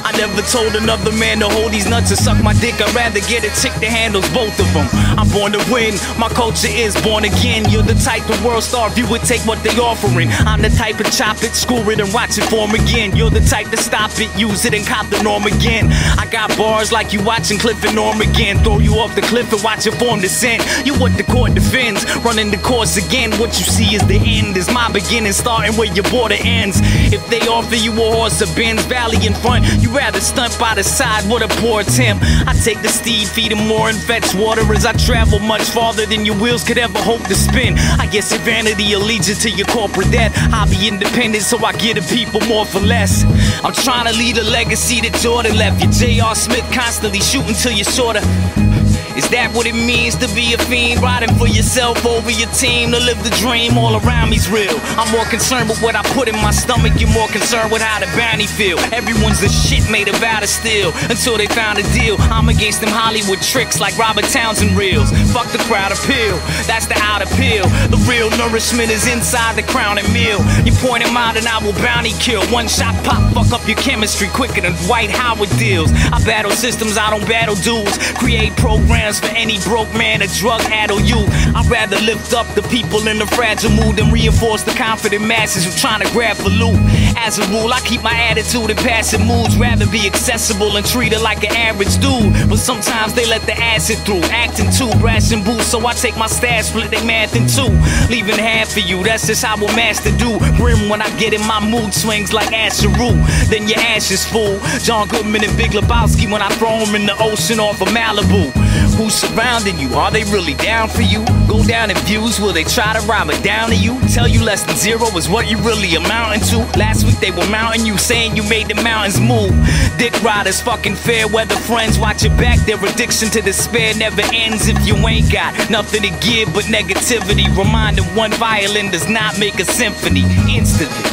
I never told another man to hold these nuts or suck my dick. I'd rather get a chick that handles both of them. I'm born to win, my culture is born again. You're the type of world star view would take what they offering. I'm the type of chop it, school it and watch it form again. You're the type to stop it, use it and cop the norm again. I got bars like you watching Cliff and Norm again. Throw you off the cliff and watch it form descent. You what the court defends, running the course again. What you see is the end, is my beginning, starting where your border ends. If they offer you a horse or Benz Valley in front, you rather stunt by the side, what a poor attempt. I take the steed, feed him more and fetch water as I travel much farther than your wheels could ever hope to spin. I guess your vanity will lead you to your corporate death. I'll be independent so I give the people more for less. I'm trying to leave a legacy that Jordan left. Your J.R. Smith constantly shooting till you're shorter. Is that what it means to be a fiend? Riding for yourself over your team, to live the dream all around me's real. I'm more concerned with what I put in my stomach. You're more concerned with how the bounty feel. Everyone's the shit made of out of steel until they found a deal. I'm against them Hollywood tricks like Robert Townsend reels. Fuck the crowd appeal, that's the out appeal. The real nourishment is inside the crown and meal. You point him out and I will bounty kill. One shot pop, fuck up your chemistry quicker than Dwight Howard deals. I battle systems, I don't battle dudes. Create programs for any broke man or drug addle youth. I'd rather lift up the people in the fragile mood than reinforce the confident masses who trying to grab for loot. As a rule, I keep my attitude in passive moods. Rather be accessible and treated like an average dude. But sometimes they let the acid through, acting too brash and boost. So I take my stash, split they math in two, leaving half for you. That's just how a master do. Grim when I get in my mood swings like Asheru. Then your ash is full. John Goodman and Big Lebowski when I throw them in the ocean off of Malibu. Who's surrounding you? Are they really down for you? Go down in views, will they try to rhyme it down to you? Tell you less than zero is what you really amounting to. Last week they were mounting you, saying you made the mountains move. Dick riders, fucking fair weather friends, watch your back. Their addiction to despair never ends if you ain't got nothing to give but negativity. Reminding one violin does not make a symphony instantly.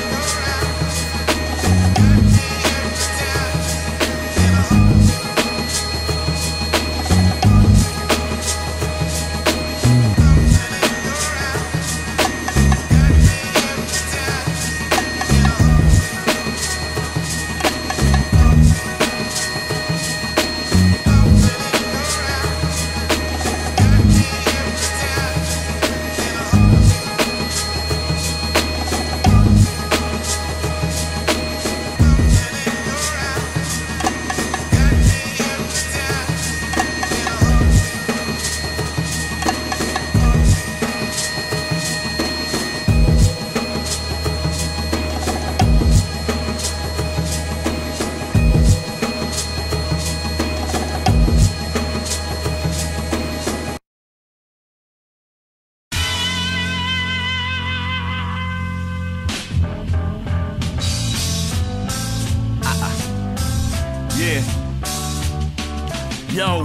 Yo,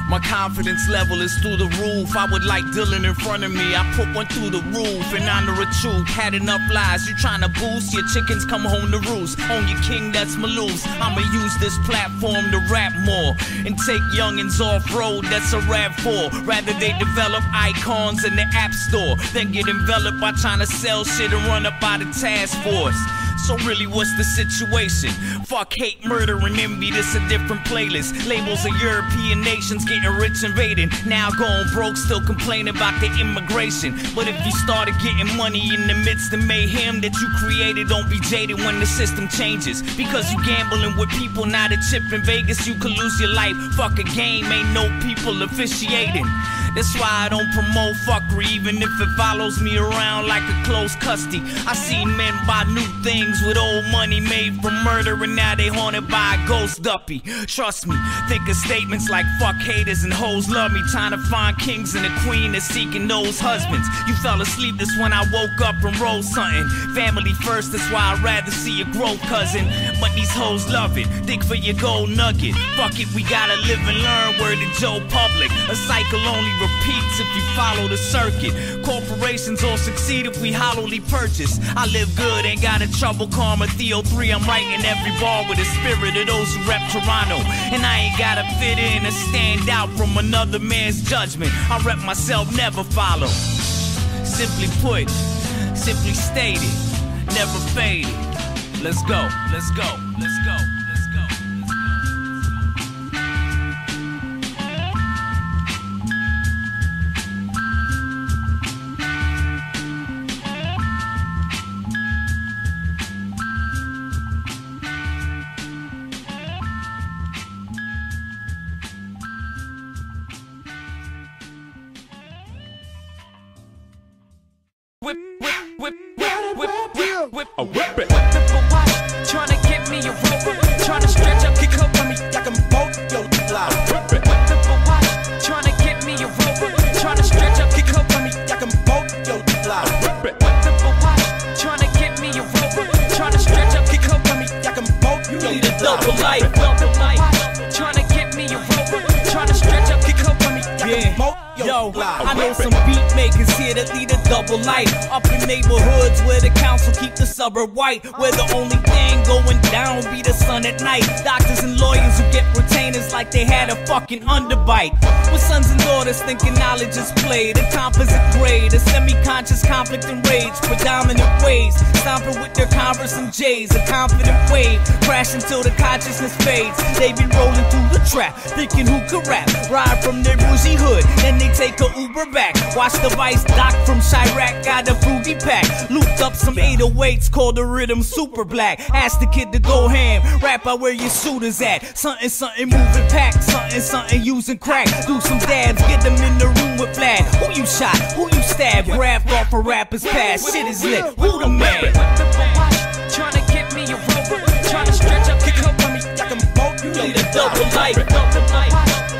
my confidence level is through the roof. I would like Dylan in front of me. I put one through the roof in honor of truth. Had enough lies, you tryna boost. Your chickens come home to roost. On your king, that's Maloof's. I'ma use this platform to rap more and take youngins off-road, that's a rap for. Rather they develop icons in the app store than get enveloped by trying to sell shit and run up by the task force. So really what's the situation? Fuck hate, murder, and envy, this a different playlist. Labels of European nations getting rich invading. Now going broke, still complaining about the immigration. But if you started getting money in the midst of mayhem that you created, don't be jaded when the system changes. Because you gambling with people, not a chip in Vegas, you could lose your life. Fuck a game, ain't no people officiating. That's why I don't promote fuckery, even if it follows me around like a close custody. I seen men buy new things with old money made from murder, and now they haunted by a ghost duppy. Trust me, think of statements like fuck haters and hoes love me. Trying to find kings and a queen that's seeking those husbands. You fell asleep, that's when I woke up and wrote something. Family first, that's why I'd rather see you grow, cousin. But these hoes love it, dig for your gold nugget. Fuck it, we gotta live and learn, word to Joe Public. A cycle only repeats if you follow the circuit. Corporations all succeed if we hollowly purchase. I live good, ain't got a trouble karma. Theo3, I'm writing every bar with the spirit of those who rep Toronto. And I ain't gotta fit in or stand out from another man's judgment. I rep myself, never follow. Simply put, simply stated, never faded. Let's go, let's go, let's go. Whip it. Tryna get me a rover, tryna stretch up, kick up on me, I can bolt your life. Whip it. Tryna get me a rover, tryna stretch up, kick up on me, I can bolt your life. Whip it. Tryna get me a rover, tryna stretch up, kick up on me, I can bolt your life. You need a double life. Tryna get me a rover, tryna stretch up, kick up on me, I can bolt. Yo, I know some beat makers here that lead a double life. Up in neighborhoods where the council keep the suburb white, where the only thing going down be the sun at night. Doctors and lawyers who get retainers like they had a fucking underbite. With sons and daughters thinking knowledge is played, a composite grade, a semi-conscious conflict and rage, predominant ways, stomping with their Converse and J's, a confident wave, crash until the consciousness fades. They be rolling through the trap, thinking who could rap, ride from their bougie hood, then they take a Uber back. Watch the Vice doc from Chirac, got a fruity pack. Looped up some 808s, called the rhythm super black. Ask the kid to go ham, rap out where your shooters at. Something, something moving pack, something, something using crack. Do some dabs, get them in the room with Vlad. Who you shot, who you stabbed, grabbed off a rapper's past. Shit is lit, who the man? Tryna get me a rover, tryna stretch up, kick up on me, I can bolt. You need a double life.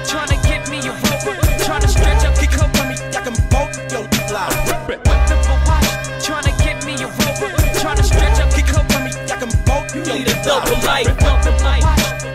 Tryna get me a rover, tryna stretch up, kick up on me, I can bolt your life. Tryna get me a rover, tryna stretch up, kick up on me, I can bolt. You need a double life.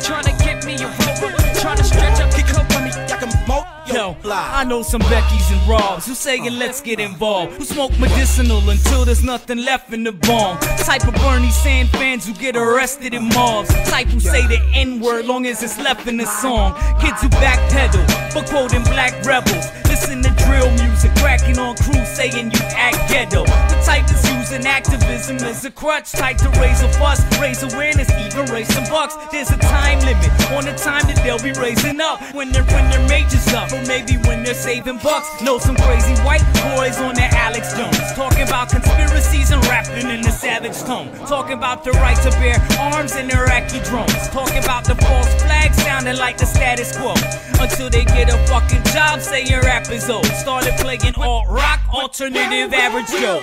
Tryna get me a rover, tryna stretch up, kick up on me, I can bolt. Yo, I know some Beckys and Robs who saying let's get involved, who smoke medicinal until there's nothing left in the bomb. Type of Bernie Sand fans who get arrested in mobs. Type who say the N-word long as it's left in the song. Kids who backpedal but quoting black rebels. Listen to drill music, cracking on crews saying you act ghetto. The type that's using activism as a crutch, type to raise a fuss, raise awareness, even raise some bucks. There's a time limit on the time that they'll be raising up when their majors up, or maybe when they're saving bucks. Know some crazy white boys on their Alex Jones, talking about conspiracies and rapping in a savage tone, talking about the right to bear arms and Iraqi drones, talking about the false flag sounding like the status quo, until they get a fucking job saying rap is old. Started playing alt rock, alternative average Joe.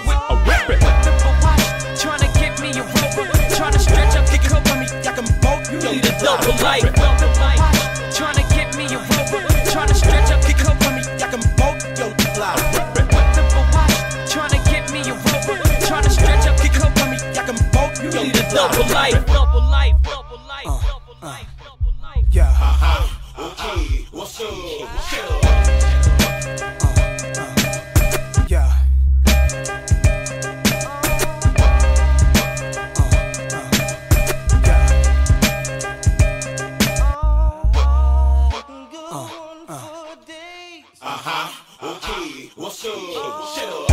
Tryna get me a rover, tryna stretch up, kick up on me, I can bolt. You need a double life. Tryna get me a rover, tryna stretch up, kick up on me, I can bolt your life. Tryna get me a rover, tryna stretch up, kick up on me, I can bolt. You need a double life. Double life, double life, double life, double life. Yeah. Okay, what's up? What's up? Yeah. Okay, what's up? What's up?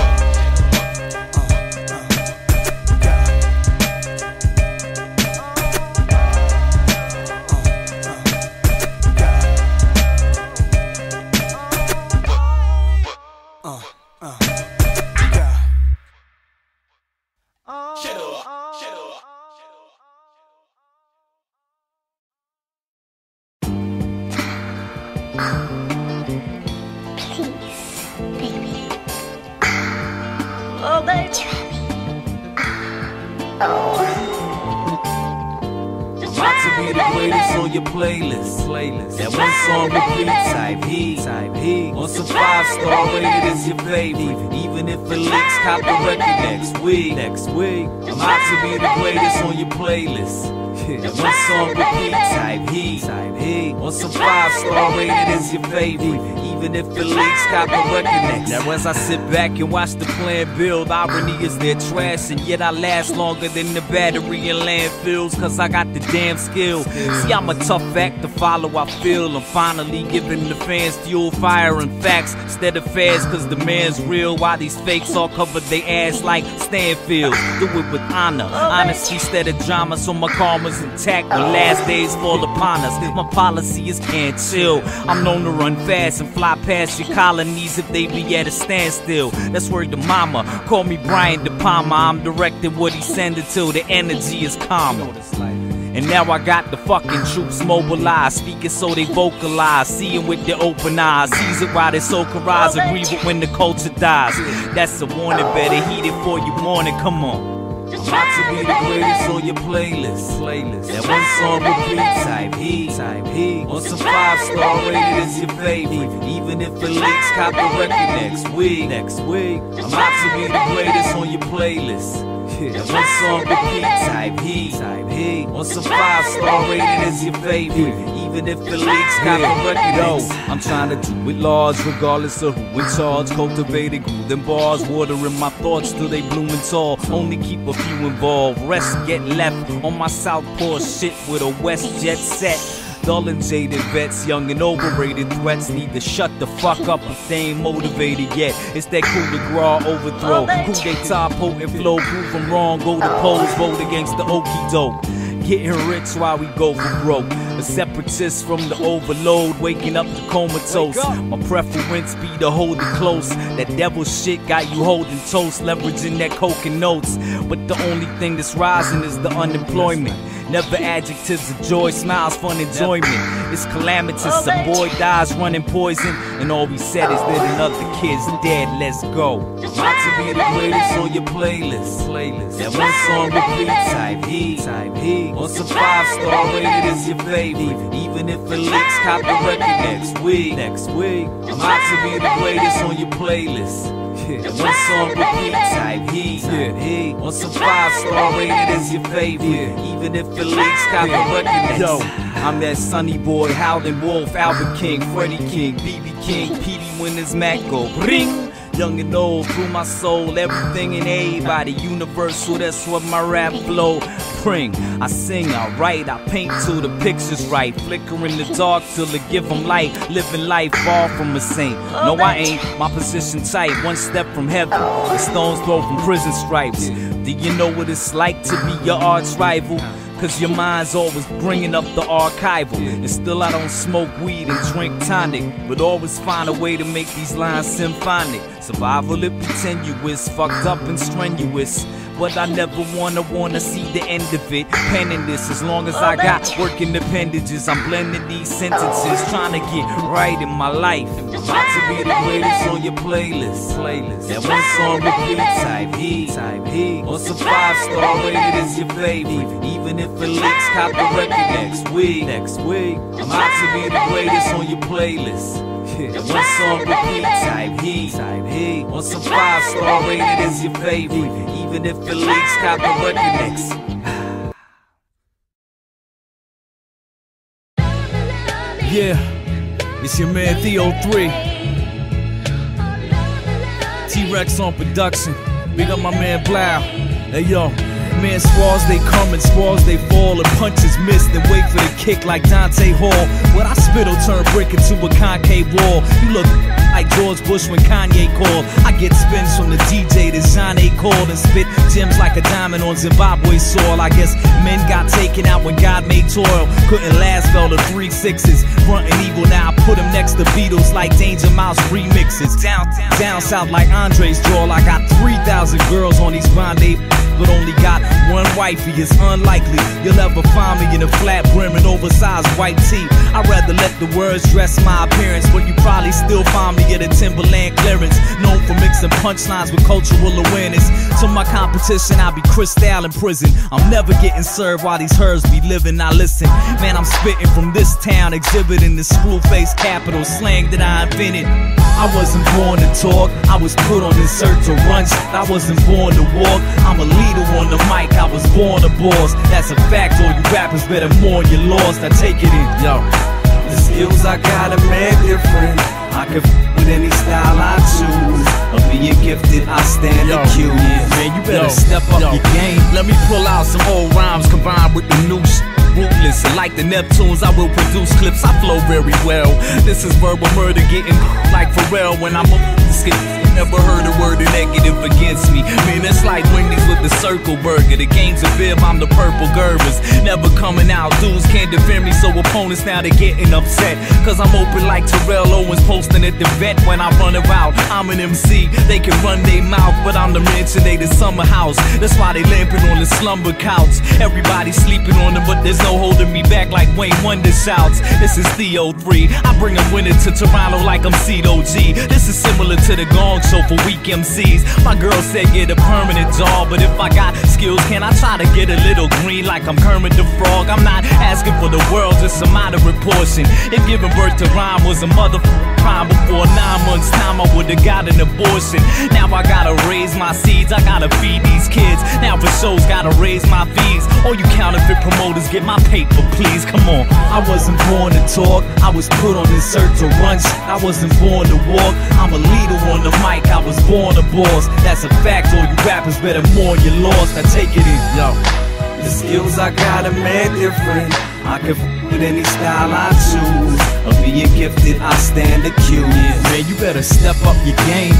About to be the greatest on your playlist. That one song repeat, type heat. On some 5-star rated is your favorite. Even if it leaks, cop the record next week. I'm about to be the greatest on your playlist. That one song repeat, type heat. On some 5-star rated is your favorite. Even if it leaks, cop the record next. Now as I sit back and watch the plan build, irony is their trash, and yet I last longer than the battery in landfills, cause I got the damn skill. See, I'm a tough act to follow, I feel. I'm finally giving the fans fuel, fire, and facts instead of fads, cause the man's real. While these fakes all cover their ass like Stanfield. Do it with honor, honesty instead of drama, so my karma's intact when last days fall upon us. My policy is can't chill. I'm known to run fast and fly past your colonies if they be at a standstill. That's word to mama. Call me Brian De Palma. I'm directing what he sending till the energy is calmer. And now I got the fucking troops mobilized, speaking so they vocalize, seeing with their open eyes, sees it while they soakerize, agree with when the culture dies. That's a warning, better heed it for you morning. Come on. I'm about to be the greatest on your playlist. That one song repeat, type heat. On some 5-star rated is your favorite. Even if it leaks, cop the record next week. I'm about to be the greatest on your playlist. That one song repeat, type heat. On some 5-star rated is your favorite. Even if it leaks, cop the record next. I'm trying to do it large, regardless of who in charge. Cultivated, grew them bars, watering my thoughts till they blooming tall. Only keep a few involved, rest get left on my southpaw shit with a West jet set. Dull and jaded vets, young and overrated threats need to shut the fuck up if they ain't motivated yet. It's that coup de grace overthrow, coup d'etat, potent flow, prove them wrong, go to polls, vote against the okie doke. Getting rich while we go for broke. A separatist from the overload, waking up the comatose. My preference be to hold it close. That devil shit got you holding toast, leveraging that coke and notes. But the only thing that's rising is the unemployment. Never adjectives of joy, smiles, fun, enjoyment. It's calamitous, a boy dies running poison, and all we said is that another kid's dead, let's go. About to be the greatest on your playlist. That one song repeat, type heat. On some 5-star rated is your favorite. Even if it leaks, cop the record next week. I'm about to be the greatest on your playlist. That one song repeat, type heat. On some 5-star rated is your favorite. Even if it leaks, cop the record next. Yo, I'm that Sunny Boy, Howlin' Wolf, Albert King, Freddie King, BB King, Petey Winners, Mac go ring. Young and old, through my soul, everything and everybody, universal, that's what my rap flow bring. I sing, I write, I paint till the picture's right, flicker in the dark till it give them light, living life far from a saint. No, I ain't, my position tight, one step from heaven, the stone's throw from prison stripes. Do you know what it's like to be your arch rival? Cause your mind's always bringing up the archival. And still I don't smoke weed and drink tonic, but always find a way to make these lines symphonic. Survival it tenuous, fucked up and strenuous, but I never wanna see the end of it. Penning this as long as I got working appendages. I'm blending these sentences, trying to get right in my life. About to be the greatest on your playlist. That one song repeat, type heat. On some 5-star rated is your favorite. Even if it leaks, cop the record next week. I'm about to be the greatest on your playlist. That one song repeat, type heat. On some 5-star rated is your favorite. Even if it leaks, cop the record next. Yeah, it's your man Theo3. T-Rex on production. Big up my man Blau. Hey yo, man, squalls they come and squalls they fall, and punches missed and wait for the kick like Dante Hall. When I spittle turn brick into a concave wall. You look like George Bush when Kanye called. I get spins from the DJ that Johnny called, and spit gems like a diamond on Zimbabwe soil. I guess men got taken out when God made toil. Couldn't last, fell to 3 6s. Front and evil, now I put him next to Beatles like Danger Mouse remixes. Down south like Andre's drawl. I got 3,000 girls on these grande, but only got one wifey, it's unlikely you'll ever find me in a flat brim and oversized white tee. I'd rather let the words dress my appearance, but you probably still find me at a Timberland clearance, known for mixing punchlines with cultural awareness. To my competition, I'll be Cristal in prison. I'm never getting served while these herds be living. Now listen, man, I'm spitting from this town, exhibiting the screw-face capital slang that I invented. I wasn't born to talk, I was put on this earth to run shit. I wasn't born to walk, I'm a leader on the mic, I was born a boss. That's a fact, all you rappers better mourn your loss. Now take it in, yo. The skills I got are mad different. I can with any style I choose. Of being gifted, I stand accused. Man, you better step up your game. Let me pull out some old rhymes combined with the new ruthless. And like the Neptunes, I will produce clips. I flow very well. This is verbal murder, getting like Pharrell when I'm a skip. Never heard a word of negative against me. Man, it's like Wendy's with the circle burger. The game's a bib, I'm the purple Gervers. Never coming out, dudes can't defend me, so opponents now they getting upset. Cause I'm open like Terrell Owens posting at the vet when I run around. I'm an MC, they can run their mouth, but I'm the mansionated summer house. That's why they lamping on the slumber couch. Everybody sleeping on them, but there's no holding me back like Wayne Wonder shouts. This is Theo3, I bring a winner to Toronto like I'm C.O.G. This is similar to the Gong Show for weak MCs. My girl said get a permanent job, but if I got skills, can I try to get a little green like I'm Kermit the Frog? I'm not asking for the world, just a moderate portion. If giving birth to rhyme was a motherfucking crime, before 9 months time I would've got an abortion. Now I gotta raise my seeds, I gotta feed these kids. Now for shows gotta raise my fees. All you counterfeit promoters, get my paper please, come on. I wasn't born to talk, I was put on this earth to run shit. I wasn't born to walk, I'm a leader on the mic, I was born a boss. That's a fact, all you rappers better mourn your loss. Now take it in, yo. The skills I got are mad different. I can with any style I choose. Of being gifted, I stand accused. Man, you better step up your game.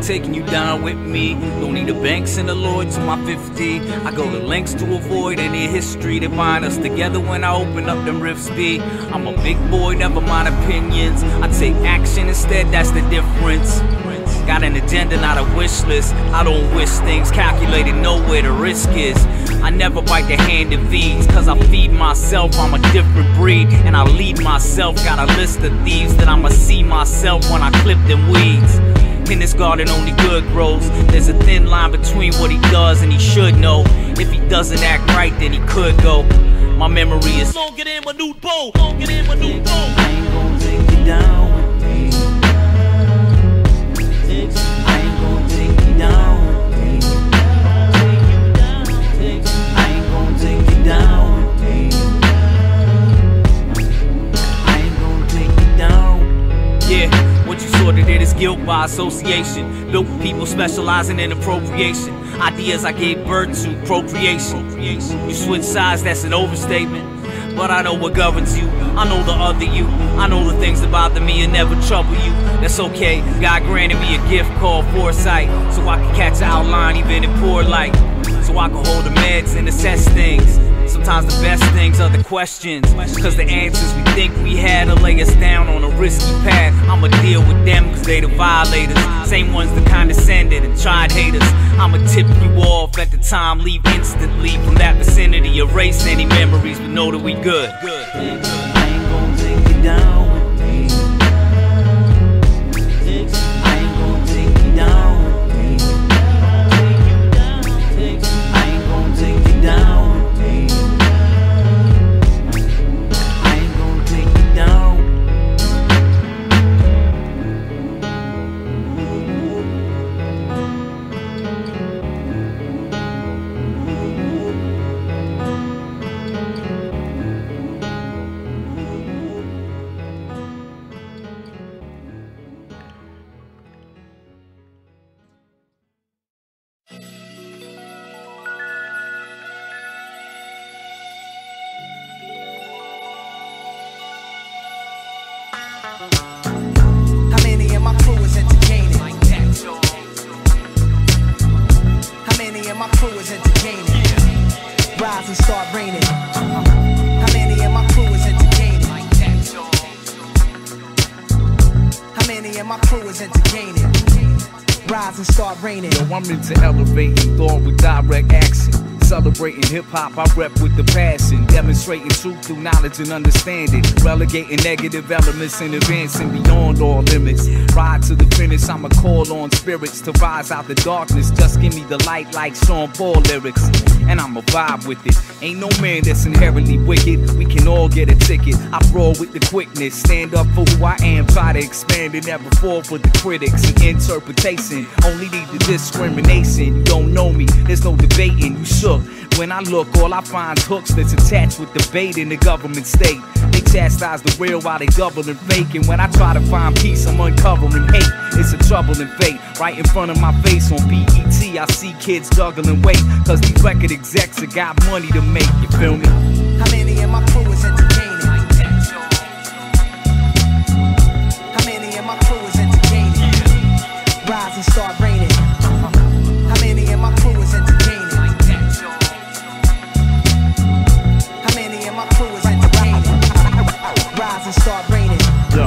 Taking you down with me. Don't need the banks and the Lord to my 50. I go to lengths to avoid any history that bind us together when I open up them rifts be. I'm a big boy, never mind opinions. I take action instead, that's the difference. Got an agenda, not a wish list. I don't wish things, calculated, know where the risk is. I never bite the hand that feeds, cause I feed myself, I'm a different breed. And I lead myself, got a list of thieves that I'ma see myself when I clip them weeds. In this garden only good grows. There's a thin line between what he does and he should know. If he doesn't act right, then he could go. My memory is long get in my new bow. Long get in my new bow. I ain't gon' take you down with me. I ain't gon' take you down with me. I ain't gon' take you down with me. I ain't gon' take you down. Yeah. What you sorta did is guilt by association. Built people specializing in appropriation. Ideas I gave birth to, procreation. You switch sides, that's an overstatement. But I know what governs you, I know the other you. I know the things that bother me and never trouble you. That's okay, God granted me a gift called foresight, so I can catch an outline even in poor light. So I can hold the meds and assess things. Sometimes the best things are the questions, cause the answers we think we had will lay us down on a risky path. I'ma deal with them cause they the violators, same ones that condescended and tried haters. I'ma tip you off, let the time leave instantly from that vicinity, erase any memories, but know that we good. I ain't gon' take you down with me. I ain't gon' take you down with me. I ain't gon' take you down with me. I ain't gon' take you down. How many of my crew is entertaining? How many of my crew is entertaining? Rise and start raining. How many of my crew is entertaining? How many of my crew is entertaining? Rise and start raining. Yo, I'm into elevating thought with direct action. Celebrating hip-hop, I rep with the passion. Demonstrating truth through knowledge and understanding. Relegating negative elements and advancing beyond all limits. Ride to the finish, I'ma call on spirits to rise out the darkness. Just give me the light like Sean Paul lyrics, and I'ma vibe with it. Ain't no man that's inherently wicked, we can all get a ticket. I brawl with the quickness, stand up for who I am. Try to expand and never fall for the critics and interpretation. Only need the discrimination. You don't know me, there's no debating, you shook. When I look, all I find is hooks that's attached with debate in the government state. They chastise the real while they double and fake. And when I try to find peace, I'm uncovering hate. It's a troubling fate. Right in front of my face on BET, I see kids juggling weight. Cause these record execs have got money to make, you feel me? How many of my crew is entertaining? How many of my crew is entertaining? Rise and start raining. How many of my crew is entertaining? Rise and start raining. Yo,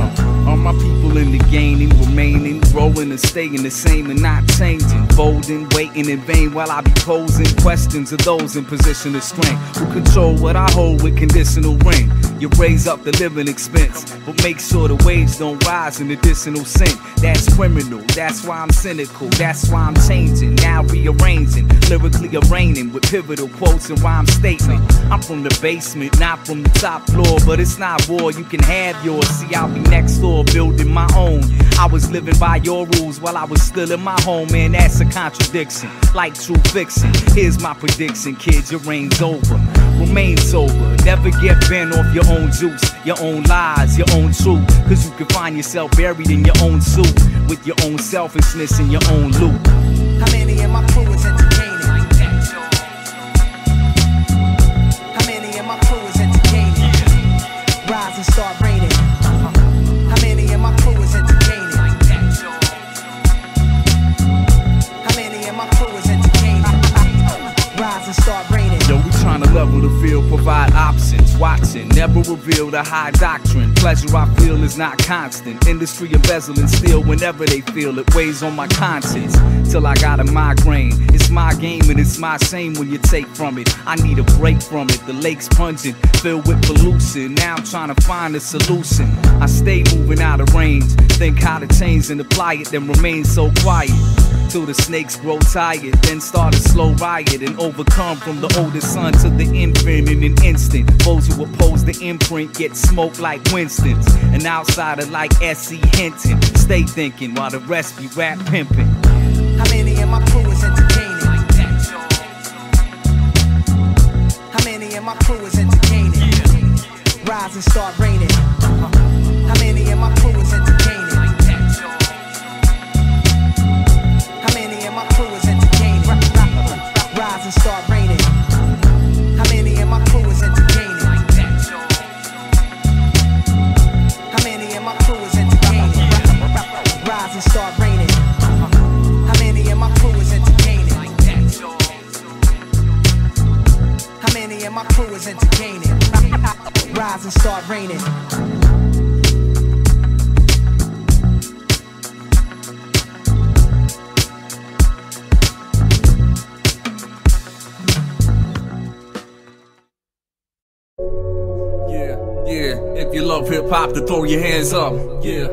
all my people in the gaining, remaining, growing and staying the same and not changing. Folding, waiting in vain while I be posing questions of those in position of strength who control what I hold with conditional ring. You raise up the living expense, but make sure the wage don't rise in additional cent. That's criminal, that's why I'm cynical, that's why I'm changing, now rearranging, lyrically arraigning with pivotal quotes and rhyme statement. I'm from the basement, not from the top floor, but it's not war, you can have yours. See, I'll be next door building my own. I was living by your rules while I was still in my home, man, that's a contradiction, like true fiction. Here's my prediction, kids, your reign's over. Remain sober, never get bent off your own juice, your own lies, your own truth. Cause you can find yourself buried in your own soup, with your own selfishness in your own loop. How many of my crew is entertaining? How many of my crew is entertaining? Rise and start raining. How many of my crew is entertaining? How many of my crew is entertaining? Rise and start raining. Yo, we tryna level the field, provide options, watching, never reveal the high doctrine. Pleasure I feel is not constant. Industry embezzling still whenever they feel it weighs on my conscience. Till I got a migraine. It's my game and it's my shame when you take from it. I need a break from it. The lake's pungent, filled with pollution. Now I'm trying to find a solution. I stay moving out of range. Think how to change and apply it, then remain so quiet. Till the snakes grow tired, then start a slow riot and overcome from the oldest son to the infant in an instant. Those who oppose the imprint get smoked like Winston's. An outsider like S.E. Hinton. Stay thinking while the rest be rap pimping. How many of my crew is entertaining? How many of my crew is entertaining? Rise and start raining. How many of my crew is entertaining? How many of my crew is entertaining? Rise and start raining. How many of my crew is entertaining? How many of my crew is entertaining? Rise and start raining. How many of my crew is entertaining? How many me and my crew is entertaining. Rise and start raining. Yeah, if you love hip-hop, then throw your hands up. Yeah,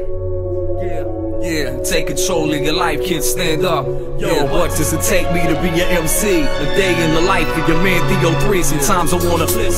take control of your life, kids, stand up. Yo, what does it take me to be your MC? A day in the life of your man Theo3. Sometimes I wanna quit.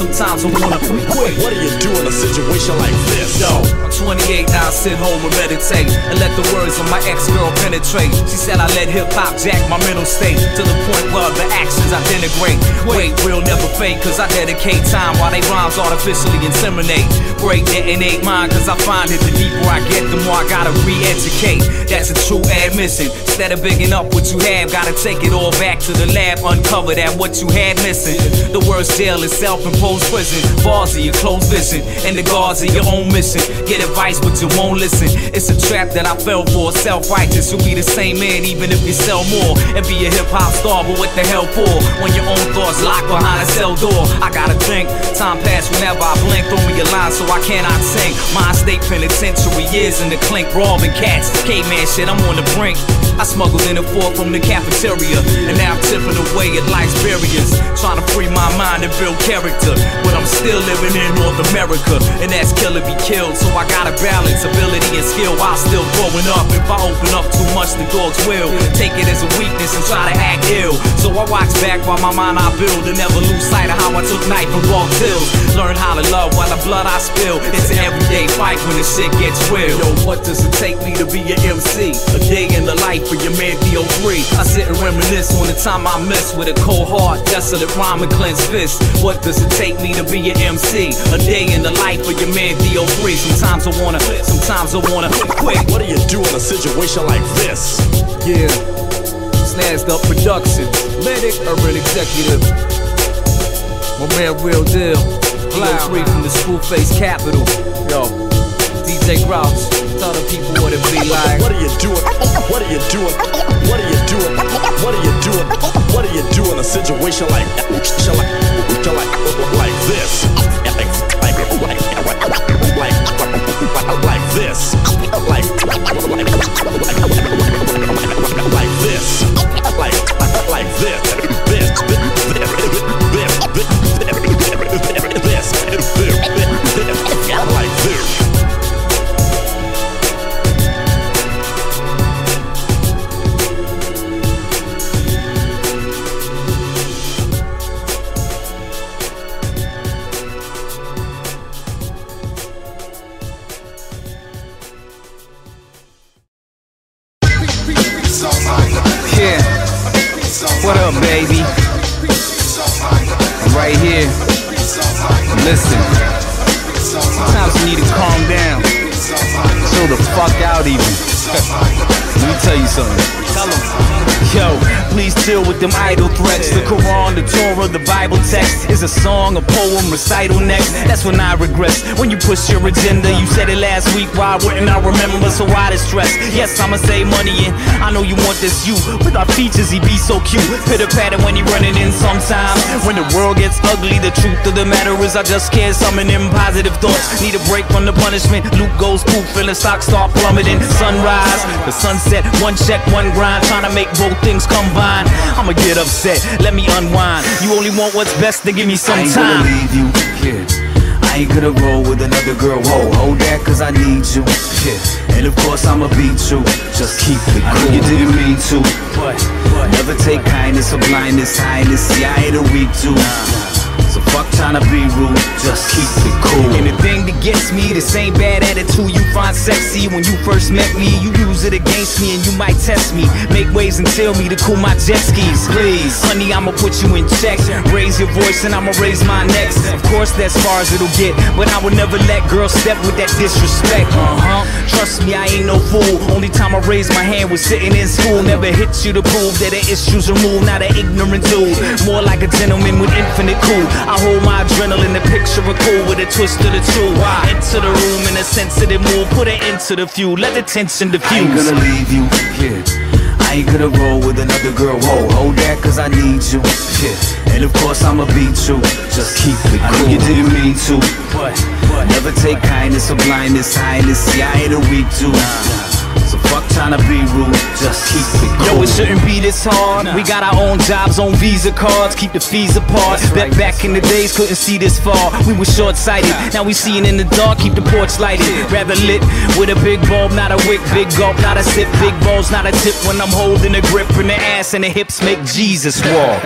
What do you do in a situation like this? Yo, I'm 28 now, I sit home and meditate and let the words of my ex-girl penetrate. She said I let hip-hop jack my mental state to the point where the actions I denigrate. Wait, real never fake, cause I dedicate time while they rhymes artificially inseminate. Break, detonate mine, cause I find it the deeper I get, the more I gotta re-educate. That's a true admission. Instead of bigging up what you have, gotta take it all back to the lab, uncover that what you had missing. The worst jail is self-imposed prison. Bars of your closed vision, and the guards of your own mission. Get advice but you won't listen. It's a trap that I fell for. Self-righteous, you'll be the same man even if you sell more. And be a hip-hop star, but what the hell for? When your own thoughts locked behind a cell door. I gotta think, time pass whenever I blink. Throw me a line so I cannot sing. Mind state penitentiary years in the clink, robbing cats. Caveman shit, I'm on the brink. I smuggled in a fork from the cafeteria, and now I'm tipping away at life's barriers, trying to free my mind and build character. But I'm still living in North America, and that's kill or be killed. So I gotta balance ability and skill while still growing up. If I open up too much, the dogs will take it as a weakness and try to act ill. So I watch back while my mind I build, and never lose sight of how I took knife and raw tills. Learn how to love while the blood I spill. It's an everyday fight when the shit gets real. Yo, what does it take me to be an MC? A day in the life for your man Theo3. I sit and reminisce on the time I missed with a cold heart, desolate rhyme and clenched fist. What does it take me to be an MC? A day in the life for your man Theo3. Sometimes I wanna quit. What do you do in a situation like this? Yeah, Snaz up production, medic, urban executive. My man Real Deal, Theo3 from the Screwface capital. Yo, DJ Grouch, tell the people what it be like. What are you doing? What are you doing? What are you doing? What are you doing? What are you doing in a situation like this? Like this? Like this? Like this? Like Yeah, what up, baby? I'm right here. Listen, sometimes you need to calm down. Chill the fuck out even. Let me tell you something. Tell them. Yo, please chill with them idle threats. The Quran, the Torah, the Bible text is a song, a poem, recital next. That's when I regress. When you push your agenda, you said it last week. Why wouldn't I remember? So why the stress? Yes, I'ma save money and I know you want this you. With our features, he be so cute. Pitter patter when he running in sometimes. When the world gets ugly, the truth of the matter is I just can't summon them positive thoughts. Need a break from the punishment. Luke goes poop, feeling stocks start plummeting. Sunrise, the sunset, one check, one grind. Trying to make both things combine. I'ma get upset, let me unwind. You only want what's best, then give me some time. I ain't gonna leave you, yeah. I ain't gonna roll with another girl. Whoa, hold that cause I need you, yeah. And of course I'ma beat you. Just keep it cool. I know you didn't mean to, but never take kindness or blindness, highness. See, I ain't a weak dude. So fuck tryna be rude, just keep it cool. And the thing that gets me, the same bad attitude you find sexy. When you first met me, you use it against me and you might test me. Make waves and tell me to cool my jet skis. Please, honey, I'ma put you in check. Raise your voice and I'ma raise my next. Of course, that's far as it'll get, but I would never let girls step with that disrespect. Trust me, I ain't no fool. Only time I raised my hand was sitting in school. Never hit you to prove that the issues removed. Not an ignorant dude, more like a gentleman with infinite cool. I hold my adrenaline, the picture of cool with a twist of the two. Enter the room in a sensitive mood, put an end to the feud, let the tension diffuse. I ain't gonna leave you, yeah. I I ain't gonna roll with another girl. Whoa, hold that cause I need you. Yeah. And of course I'ma beat you. Just keep it cool. I know you didn't mean to, but never take kindness or blindness, highness. See, I ain't a weak dude. So fuck tryna be rude, just keep it cool. Yo, it shouldn't be this hard. We got our own jobs, own Visa cards, keep the fees apart. Bet back in the days couldn't see this far. We were short-sighted, now we seeing in the dark, keep the porch lighted. Rather lit with a big bulb, not a wick, big gulp, not a sip, big balls, not a tip. When I'm holding a grip in the ass and the hips make Jesus walk.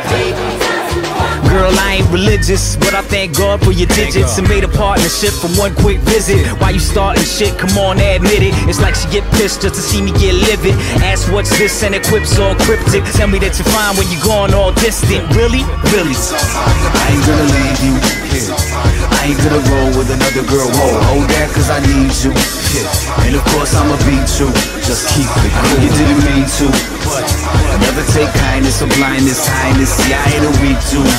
Girl, I ain't religious, but I thank God for your digits and made a partnership from one quick visit. Why you starting shit? Come on, admit it. It's like she get pissed just to see me get livid. Ask what's this and equips all cryptic. Tell me that you're fine when you're going all distant. Really? Really? I ain't gonna leave you. I ain't gonna roll with another girl. Whoa, hold that cause I need you. And of course I'ma beat you. Just keep it cool. You didn't mean to, but never take kindness or blindness, highness. See, I ain't a weak dude.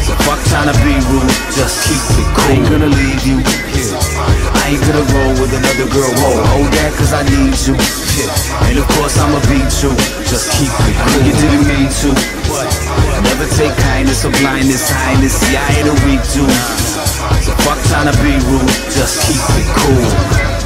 So fuck tryna be rude, just keep it cool. I ain't gonna leave you. I ain't gonna roll with another girl. Whoa, hold that cause I need you. And of course I'ma beat you. Just keep it cool. You didn't mean to, but never take kindness or blindness, highness. See, I ain't a weak dude. So fuck tryna be rude, just keep it cool.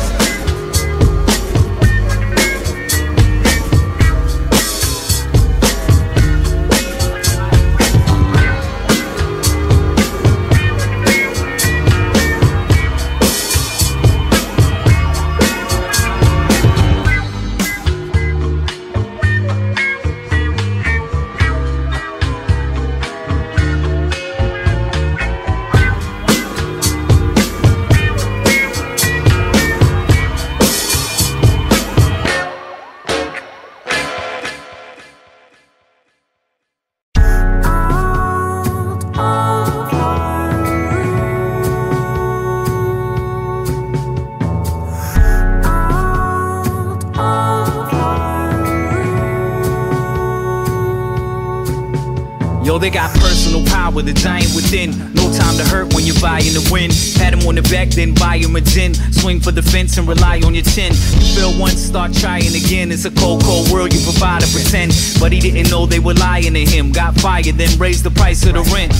Yo, they got personal power, the giant within. No time to hurt when you're buying the win. Pat him on the back, then buy him a gin. Swing for the fence and rely on your chin. You fail once, start trying again. It's a cold, cold world, you provide and pretend. But he didn't know they were lying to him. Got fired, then raised the price of the rent.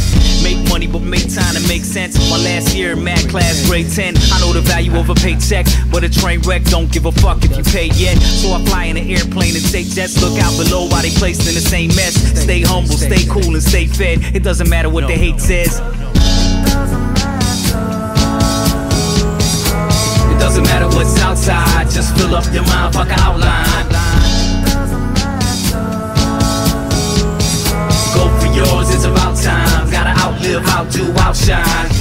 Make money, but make time to make sense. My last year in math class, grade 10. I know the value of a paycheck, but a train wreck don't give a fuck if you pay yet. So I fly in an airplane and take jets. Look out below while they placed in the same mess. Stay humble, stay cool, and stay fed. It doesn't matter what the hate says. It doesn't matter what's outside. Just fill up your mind, fuck an outline. Go for yours, it's about time. Gotta outlive, outdo, outshine.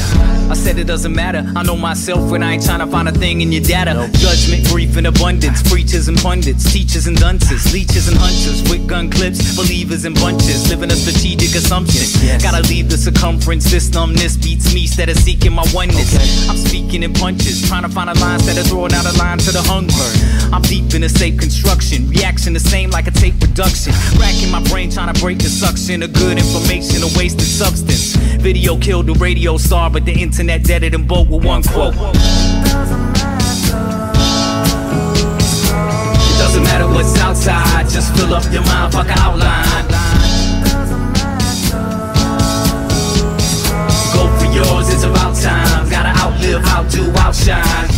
I said it doesn't matter, I know myself when I ain't trying to find a thing in your data. Judgment, grief, and abundance, preachers and pundits, teachers and dunces, leeches and hunters, with gun clips, believers and bunches, living a strategic assumption. Gotta leave the circumference, this numbness beats me instead of seeking my oneness. I'm speaking in punches, trying to find a line instead of throwing out a line to the hunger. I'm deep in a safe construction, reaction the same like a tape production. Racking my brain trying to break the suction of good information, a wasted substance. Video killed the radio star, but the internet deaded them both with one quote. It doesn't matter what's outside, just fill up your mind, fuck an outline. Go for yours, it's about time. Gotta outlive, outdo, outshine.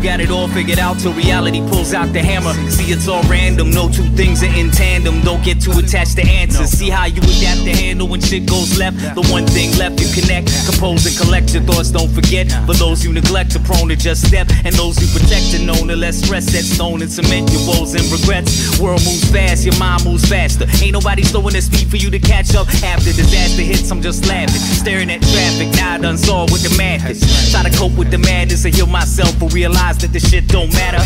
Got it all figured out till reality pulls out the hammer. See, it's all random, no two things are in tandem. Don't get too attached to answers. See how you adapt to handle when shit goes left. The one thing left, you connect, compose and collect your thoughts, don't forget. For those you neglect, are prone to just step. And those you protect are known to let stress set stone and cement your woes and regrets. World moves fast, your mind moves faster. Ain't nobody slowing their speed for you to catch up. After disaster hits, I'm just laughing, staring at traffic. Now I done saw with the madness. Try to cope with the madness and heal myself, but realize that this shit don't matter.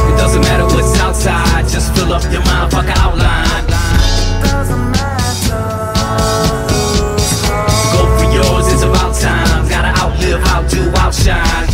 It doesn't matter what's outside, just fill up your mind, fuck an outline. Go for yours, it's about time. Gotta outlive, outdo, outshine.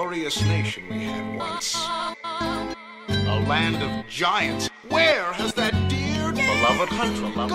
glorious nation we had once. A land of giants. Where has that dear, beloved country gone?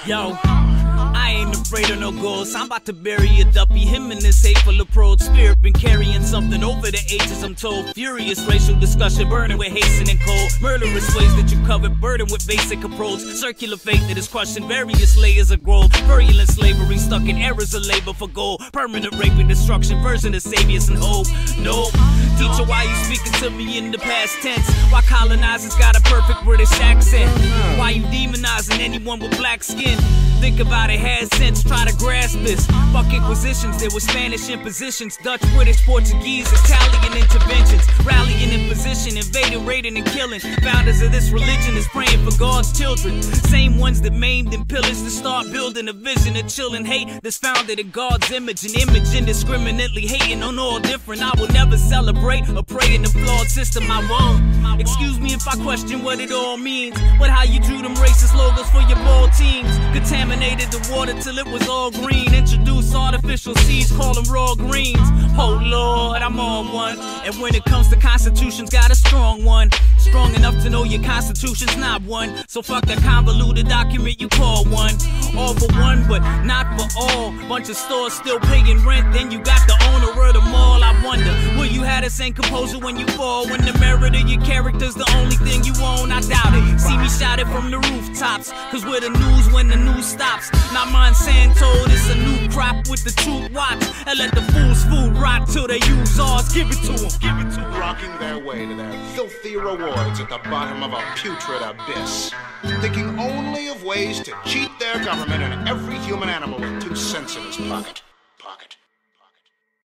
Yo, I ain't afraid of no ghosts. I'm about to bury a duppy. Him and this hateful approach. Spirit been carrying something over the ages, I'm told. Furious racial discussion, burning with hasten and cold. Murderous ways that you covered, burdened with basic approach. Circular fate that is crushing various layers of growth. Virulent slavery, stuck in errors of labor for gold. Permanent rape and destruction, version of saviors and hope. No, teacher, why you speaking to me in the past tense? Why colonizers got a perfect British accent? Why you demonizing anyone with black skin? Think about it, had sense, try to grasp this. Fuck inquisitions, there were Spanish impositions, Dutch, British, Portuguese, Italian interventions. Rallying in position, invading, raiding and killing. Founders of this religion is praying for God's children. Same ones that maimed and pillaged to start building a vision of chilling hate that's founded in God's image. An image indiscriminately hating on all different. I will never celebrate or pray in the flawed system I won't. Excuse me if I question what it all means, but how you drew them racist logos for your ball teams. Contaminated the water till it was all green. Introduced artificial seeds, call them raw greens. Oh Lord, I'm on one. And when it comes to constitutions, got a strong one. Strong enough to know your constitution's not one. So fuck that convoluted document you call one. All for one, but not for all. Bunch of stores still paying rent, then you got the owner of the mall. I wonder, will you have the same composure when you fall? When the merit of your character's the only thing you own? I doubt it. See me shout it from the rooftops, cause we're the news when the news stops. Not Monsanto, this a new crop with the truth watch. And let the fools food rot till they use ours. Give it to them, give it to them. Rocking their way to their filthy rewards at the bottom of a putrid abyss. Thinking only of ways to cheat their government and every human animal with 2 cents in his pocket.